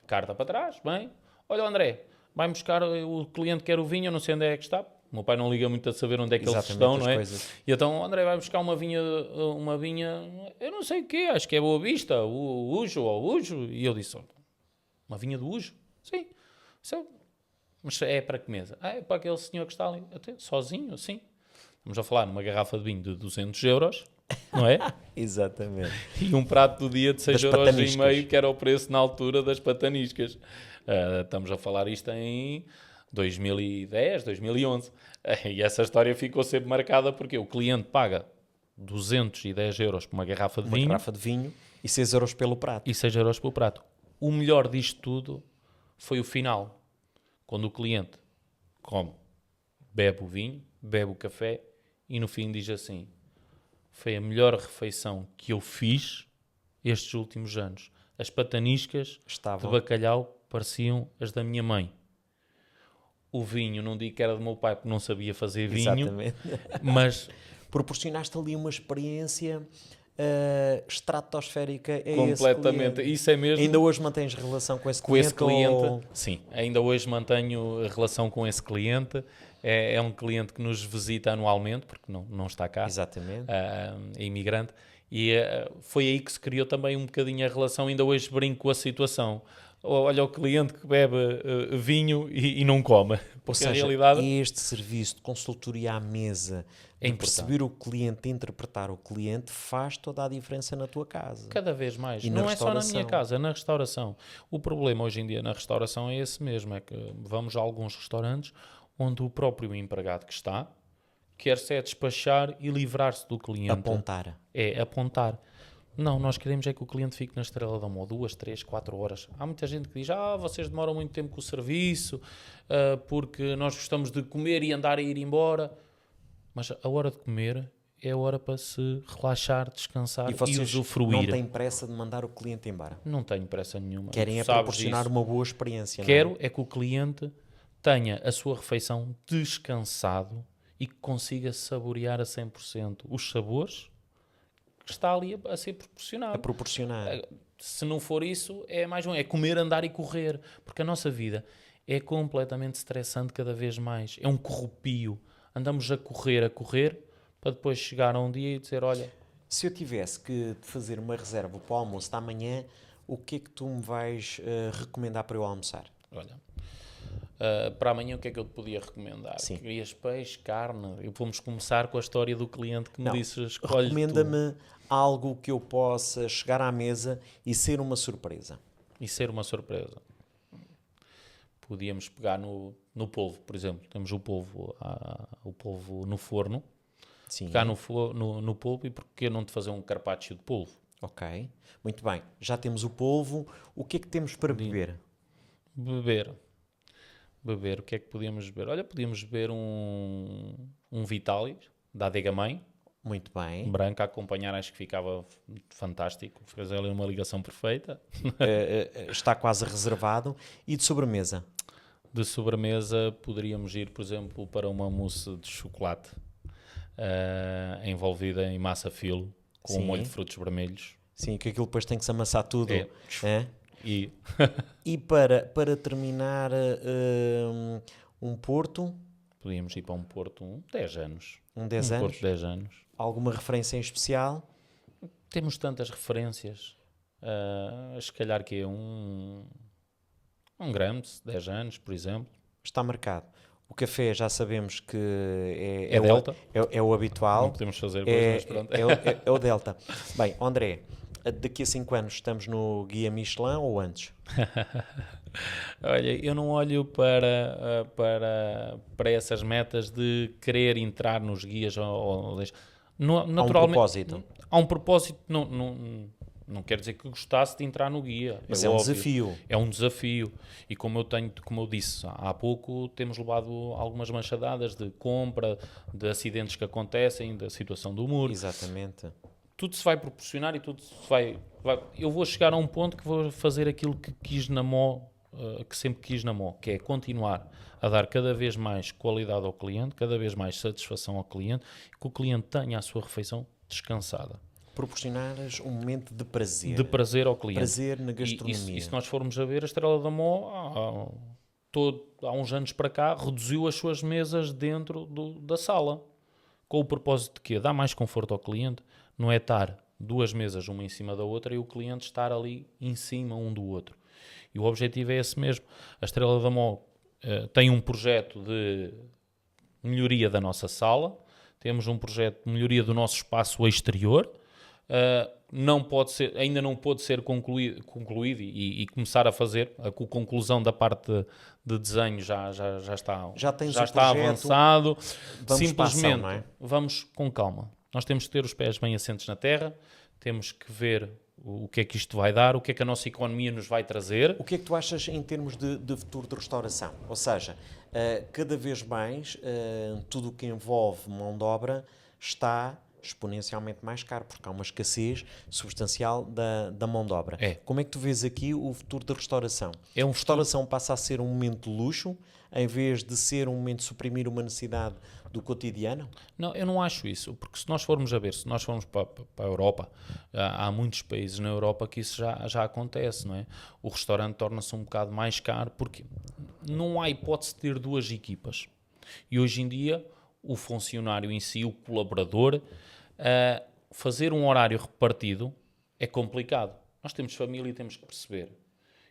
carta para trás, bem, olha, André, vai buscar, o cliente quer o vinho, eu não sei onde é que está. O meu pai não liga muito a saber onde é que eles estão, não é? Coisas. E então, André, vai buscar uma vinha, eu não sei o quê, acho que é Boa Vista, o Ujo ou o Ujo. E eu disse: uma vinha do Ujo? Sim. Mas é para que mesa? É para aquele senhor que está ali, até, sozinho, sim. Estamos a falar numa garrafa de vinho de 200 euros, não é? Exatamente. E um prato do dia de 6,5 euros, que era o preço na altura das pataniscas. Estamos a falar isto em 2010, 2011. E essa história ficou sempre marcada porque o cliente paga 210 euros por uma garrafa de vinho. Uma garrafa de vinho e 6 euros pelo prato. E 6 euros pelo prato. O melhor disto tudo foi o final. Quando o cliente come, bebe o vinho, bebe o café e no fim diz assim: foi a melhor refeição que eu fiz estes últimos anos. As pataniscas de bacalhau pareciam as da minha mãe. O vinho, não digo que era do meu pai porque não sabia fazer vinho. Exatamente. Mas proporcionaste ali uma experiência estratosférica a completamente. Esse isso é mesmo. Ainda hoje mantens relação com esse cliente? Sim, ainda hoje mantenho relação com esse cliente. É um cliente que nos visita anualmente, porque não está cá. Exatamente. É imigrante. E foi aí que se criou também um bocadinho a relação. Ainda hoje brinco com a situação. Olha o cliente que bebe vinho e não come. Ou seja, realidade... este serviço de consultoria à mesa, de perceber o cliente, de interpretar o cliente, faz toda a diferença na tua casa. Cada vez mais. E não é só na minha casa, é na restauração. O problema hoje em dia na restauração é esse mesmo, é que vamos a alguns restaurantes onde o próprio empregado que está, quer-se é despachar e livrar-se do cliente. Apontar. É apontar. Não, nós queremos é que o cliente fique na Estrela da Mo 2, 3, 4 horas. Há muita gente que diz, vocês demoram muito tempo com o serviço, porque nós gostamos de comer e andar e ir embora. Mas a hora de comer é a hora para se relaxar, descansar E e vocês usufruir. não têm pressa de mandar o cliente embora. Não tenho pressa nenhuma. Querem Tu é sabes proporcionar disso. uma boa experiência. Quero Não é? é que o cliente tenha a sua refeição descansado e que consiga saborear a 100% os sabores que está ali a ser A proporcionado. proporcionar. Se não for isso, é mais um. É comer, andar e correr. Porque a nossa vida é completamente estressante cada vez mais. É um corrupio. Andamos a correr, para depois chegar a um dia e dizer, olha... Se eu tivesse que fazer uma reserva para o almoço da manhã, o que é que tu me vais recomendar para eu almoçar? Olha, para amanhã o que é que eu te podia recomendar? Sim. Querias peixe, carne? E vamos começar com a história do cliente que me Não, disse, escolhe tu. recomenda-me algo que eu possa chegar à mesa e ser uma surpresa. E ser uma surpresa. Podíamos pegar no polvo, por exemplo. Temos o polvo no forno. Sim. Pegar no polvo e porque não te fazer um carpaccio de polvo? Ok. Muito bem. Já temos o polvo. O que é que temos para beber? Beber. O que é que podíamos beber? Olha, podíamos beber um Vitalis, da Adega Mãe, Muito bem. branca, a acompanhar, acho que ficava fantástico. Fez ali uma ligação perfeita. Está quase reservado. E de sobremesa? De sobremesa, poderíamos ir, por exemplo, para uma mousse de chocolate envolvida em massa filo, com Sim. um molho de frutos vermelhos. Sim, que aquilo depois tem que se amassar tudo. É. É? E E para terminar, um Porto, podíamos ir para um Porto 10 anos. um 10 um anos, Porto 10 anos. alguma referência em especial? Temos tantas referências. Se calhar que é um Grams, 10 anos, por exemplo. Está marcado. O café já sabemos que É Delta. é o habitual. Não podemos fazer hoje, mas pronto. É o Delta. Bem, André, daqui a 5 anos estamos no Guia Michelin ou antes? Olha, eu não olho para essas metas de querer entrar nos guias. Naturalmente, propósito. Há um propósito. Não quer dizer que gostasse de entrar no guia. Mas é um óbvio. desafio. É um desafio. E como eu disse há pouco, temos levado algumas manchadadas de compra, de acidentes que acontecem, da situação do muro. Exatamente. Tudo se vai proporcionar e tudo se vai... Eu vou chegar a um ponto que vou fazer aquilo que quis na Mo, que sempre quis na Mo, que é continuar a dar cada vez mais qualidade ao cliente, cada vez mais satisfação ao cliente, que o cliente tenha a sua refeição descansada. Proporcionares um momento de prazer. De prazer ao cliente. Prazer na gastronomia. E se nós formos a ver, a Estrela da Mo, há uns anos para cá, reduziu as suas mesas dentro da sala. Com o propósito de quê? Dar mais conforto ao cliente. Não é estar duas mesas, uma em cima da outra, e o cliente estar ali em cima um do outro. E o objetivo é esse mesmo. A Estrela da Mo tem um projeto de melhoria da nossa sala, temos um projeto de melhoria do nosso espaço exterior. Ainda não pôde ser concluído e começar a fazer. A conclusão da parte de desenho já está, Já tens já o está projeto, avançado. vamos para a ação, Simplesmente não é? vamos com calma. Nós temos que ter os pés bem assentes na terra, temos que ver o que é que isto vai dar, o que é que a nossa economia nos vai trazer. O que é que tu achas em termos de futuro de restauração? Ou seja, cada vez mais tudo o que envolve mão de obra está exponencialmente mais caro, porque há uma escassez substancial da mão de obra. É. Como é que tu vês aqui o futuro da restauração? É um A restauração passa a ser um momento de luxo, em vez de ser um momento de suprimir uma necessidade do cotidiano? Não, eu não acho isso, porque se nós formos a ver, se nós formos para a Europa, há muitos países na Europa que isso já acontece, não é? O restaurante torna-se um bocado mais caro, porque não há hipótese de ter duas equipas. E hoje em dia, o funcionário em si, o colaborador, fazer um horário repartido é complicado. Nós temos família e temos que perceber.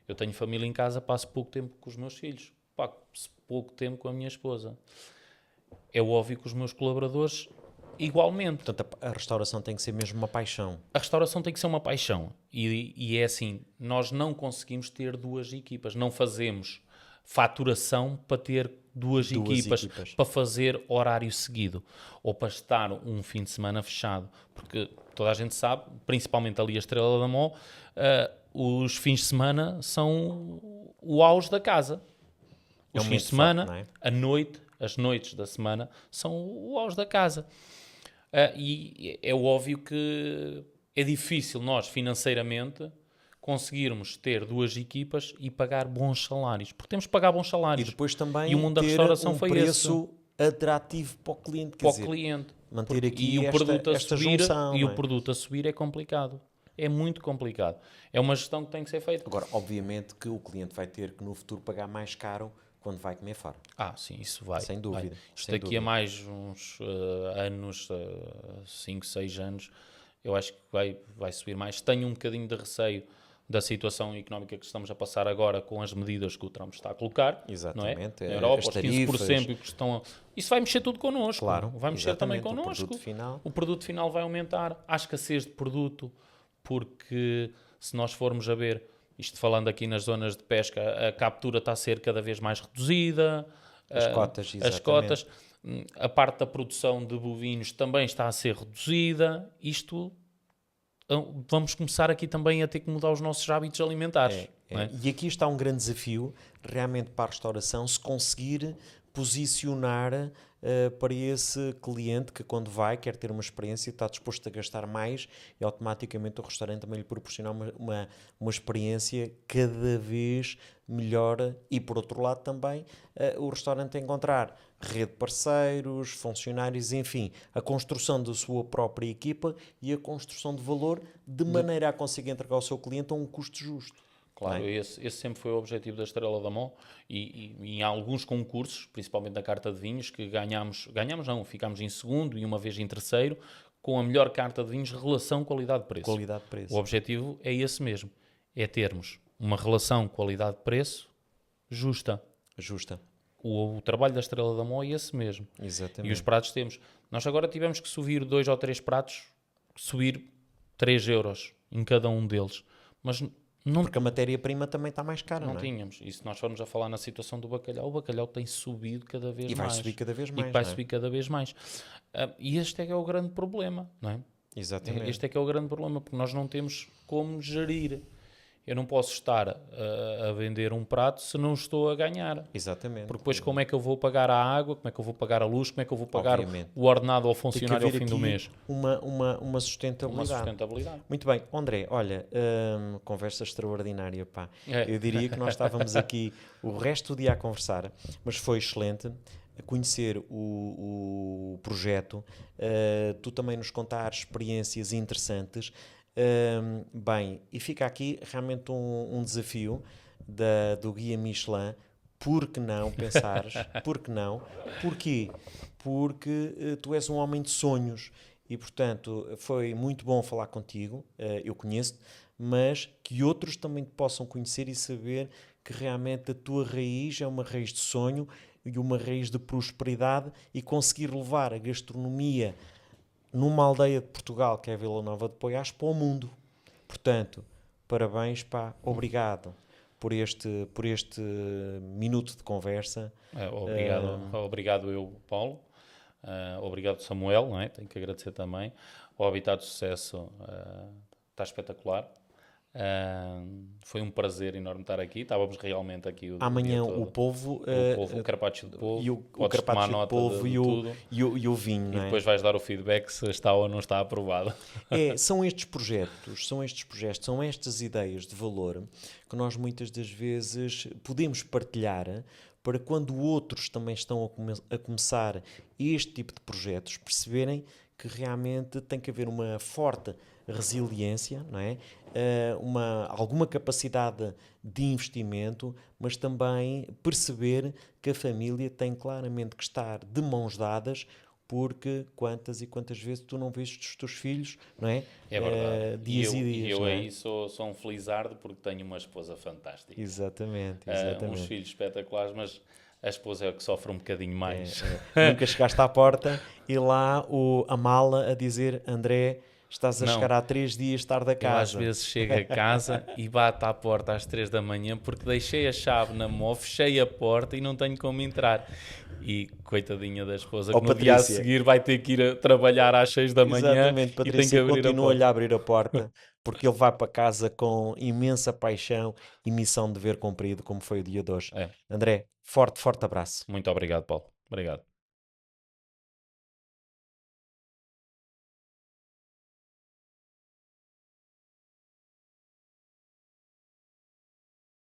Eu tenho família em casa, passo pouco tempo com os meus filhos, passo pouco tempo com a minha esposa. É óbvio que os meus colaboradores, igualmente. Portanto, a restauração tem que ser mesmo uma paixão. A restauração tem que ser uma paixão. E é assim, nós não conseguimos ter duas equipas. Não fazemos faturação para ter duas equipas, para fazer horário seguido, ou para estar um fim de semana fechado, porque toda a gente sabe, principalmente ali a Estrela da Mó, os fins de semana são o auge da casa. Os fins de semana, as noites da semana são o auge da casa. E é óbvio que é difícil nós, financeiramente, conseguirmos ter duas equipas e pagar bons salários. Porque temos que pagar bons salários. E depois também e o mundo da restauração foi preço atrativo para o cliente. Para o cliente. Manter aqui o produto esta junção. E o produto a subir é complicado. É muito complicado. É uma gestão que tem que ser feita. Agora, obviamente que o cliente vai ter que no futuro pagar mais caro quando vai comer fora. Sim, isso vai. Sem dúvida. Vai. Isto daqui a mais uns anos, 5, 6 anos, eu acho que vai subir mais. Tenho um bocadinho de receio da situação económica que estamos a passar agora com as medidas que o Trump está a colocar. Exatamente. Não é? Na Europa, as tarifas, os 15% que estão Isso vai mexer tudo connosco. Claro, vai mexer também connosco. O produto final vai aumentar. Há escassez de produto, porque se nós formos a ver, isto falando aqui nas zonas de pesca, a captura está a ser cada vez mais reduzida. As cotas, a parte da produção de bovinos também está a ser reduzida. Vamos começar aqui também a ter que mudar os nossos hábitos alimentares. É? E aqui está um grande desafio, realmente, para a restauração, se conseguir posicionar para esse cliente que, quando vai, quer ter uma experiência, está disposto a gastar mais, e automaticamente o restaurante também lhe proporcionar uma experiência cada vez melhor. E, por outro lado, também o restaurante encontrar rede de parceiros, funcionários, enfim, a construção da sua própria equipa e a construção de valor, de maneira a conseguir entregar ao seu cliente a um custo justo. Claro, esse sempre foi o objetivo da Estrela da Mó, e em alguns concursos, principalmente na carta de vinhos, que ficámos em segundo e uma vez em terceiro, com a melhor carta de vinhos, relação qualidade-preço. Qualidade-preço. O objetivo é esse mesmo, é termos uma relação qualidade-preço justa. O trabalho da Estrela da Mó é esse mesmo. Exatamente. E os pratos temos. Nós agora tivemos que subir 2 ou 3 pratos, subir 3 euros em cada um deles. Mas porque a matéria-prima também está mais cara, não é? Tínhamos. E se nós formos a falar na situação do bacalhau, o bacalhau tem subido cada vez mais. E vai subir cada vez mais. E vai subir cada vez mais. E este é que é o grande problema, não é? Exatamente. Este é que é o grande problema, porque nós não temos como gerir. Eu não posso estar a vender um prato se não estou a ganhar. Exatamente. Porque depois como é que eu vou pagar a água, como é que eu vou pagar a luz, como é que eu vou pagar o ordenado ao funcionário ao fim do mês? Uma sustentabilidade. Uma sustentabilidade. Muito bem. André, olha, conversa extraordinária, pá. Eu diria que nós estávamos aqui o resto do dia a conversar, mas foi excelente a conhecer o projeto, tu também nos contar experiências interessantes. Bem, e fica aqui realmente um desafio do Guia Michelin. Por que não pensares? Por que não? Porquê? Porque tu és um homem de sonhos e, portanto, foi muito bom falar contigo. Eu conheço-te, mas que outros também te possam conhecer e saber que realmente a tua raiz é uma raiz de sonho e uma raiz de prosperidade, e conseguir levar a gastronomia numa aldeia de Portugal, que é a Vila Nova de Poiás, para o mundo. Portanto, parabéns, pá, obrigado por este minuto de conversa. Obrigado eu, Paulo. Obrigado, Samuel, não é? Tenho que agradecer também. O Habitat de Sucesso está espetacular. Foi um prazer enorme estar aqui. Estávamos realmente aqui amanhã o polvo, o carpaccio de polvo, e o carpaccio de polvo e o vinho, não é? E depois vais dar o feedback se está ou não está aprovado. São estes projetos, são estas ideias de valor que nós muitas das vezes podemos partilhar, para quando outros também estão a começar este tipo de projetos, perceberem que realmente tem que haver uma forte resiliência, não é? Alguma capacidade de investimento, mas também perceber que a família tem claramente que estar de mãos dadas, porque quantas e quantas vezes tu não vês os teus filhos, não é? É verdade. Dias e dias. E eu aí sou um felizardo, porque tenho uma esposa fantástica. Exatamente. Uns filhos espetaculares, mas a esposa é a que sofre um bocadinho mais. Nunca chegaste à porta e lá a mala a dizer: André, estás a Não. chegar há 3 dias tarde a Eu às casa. vezes chego a casa e bato à porta às 3 da manhã porque deixei a chave na mão, fechei a porta e não tenho como entrar. E coitadinha da esposa, Ó, que no dia a Patrícia. seguir vai ter que ir a trabalhar às 6 da manhã Exatamente, e tem que Patrícia, abrir a continua-lhe porta. a abrir a porta, porque ele vai para casa com imensa paixão e missão de dever cumprido, como foi o dia de hoje. É. André, forte, forte abraço. Muito obrigado, Paulo. Obrigado.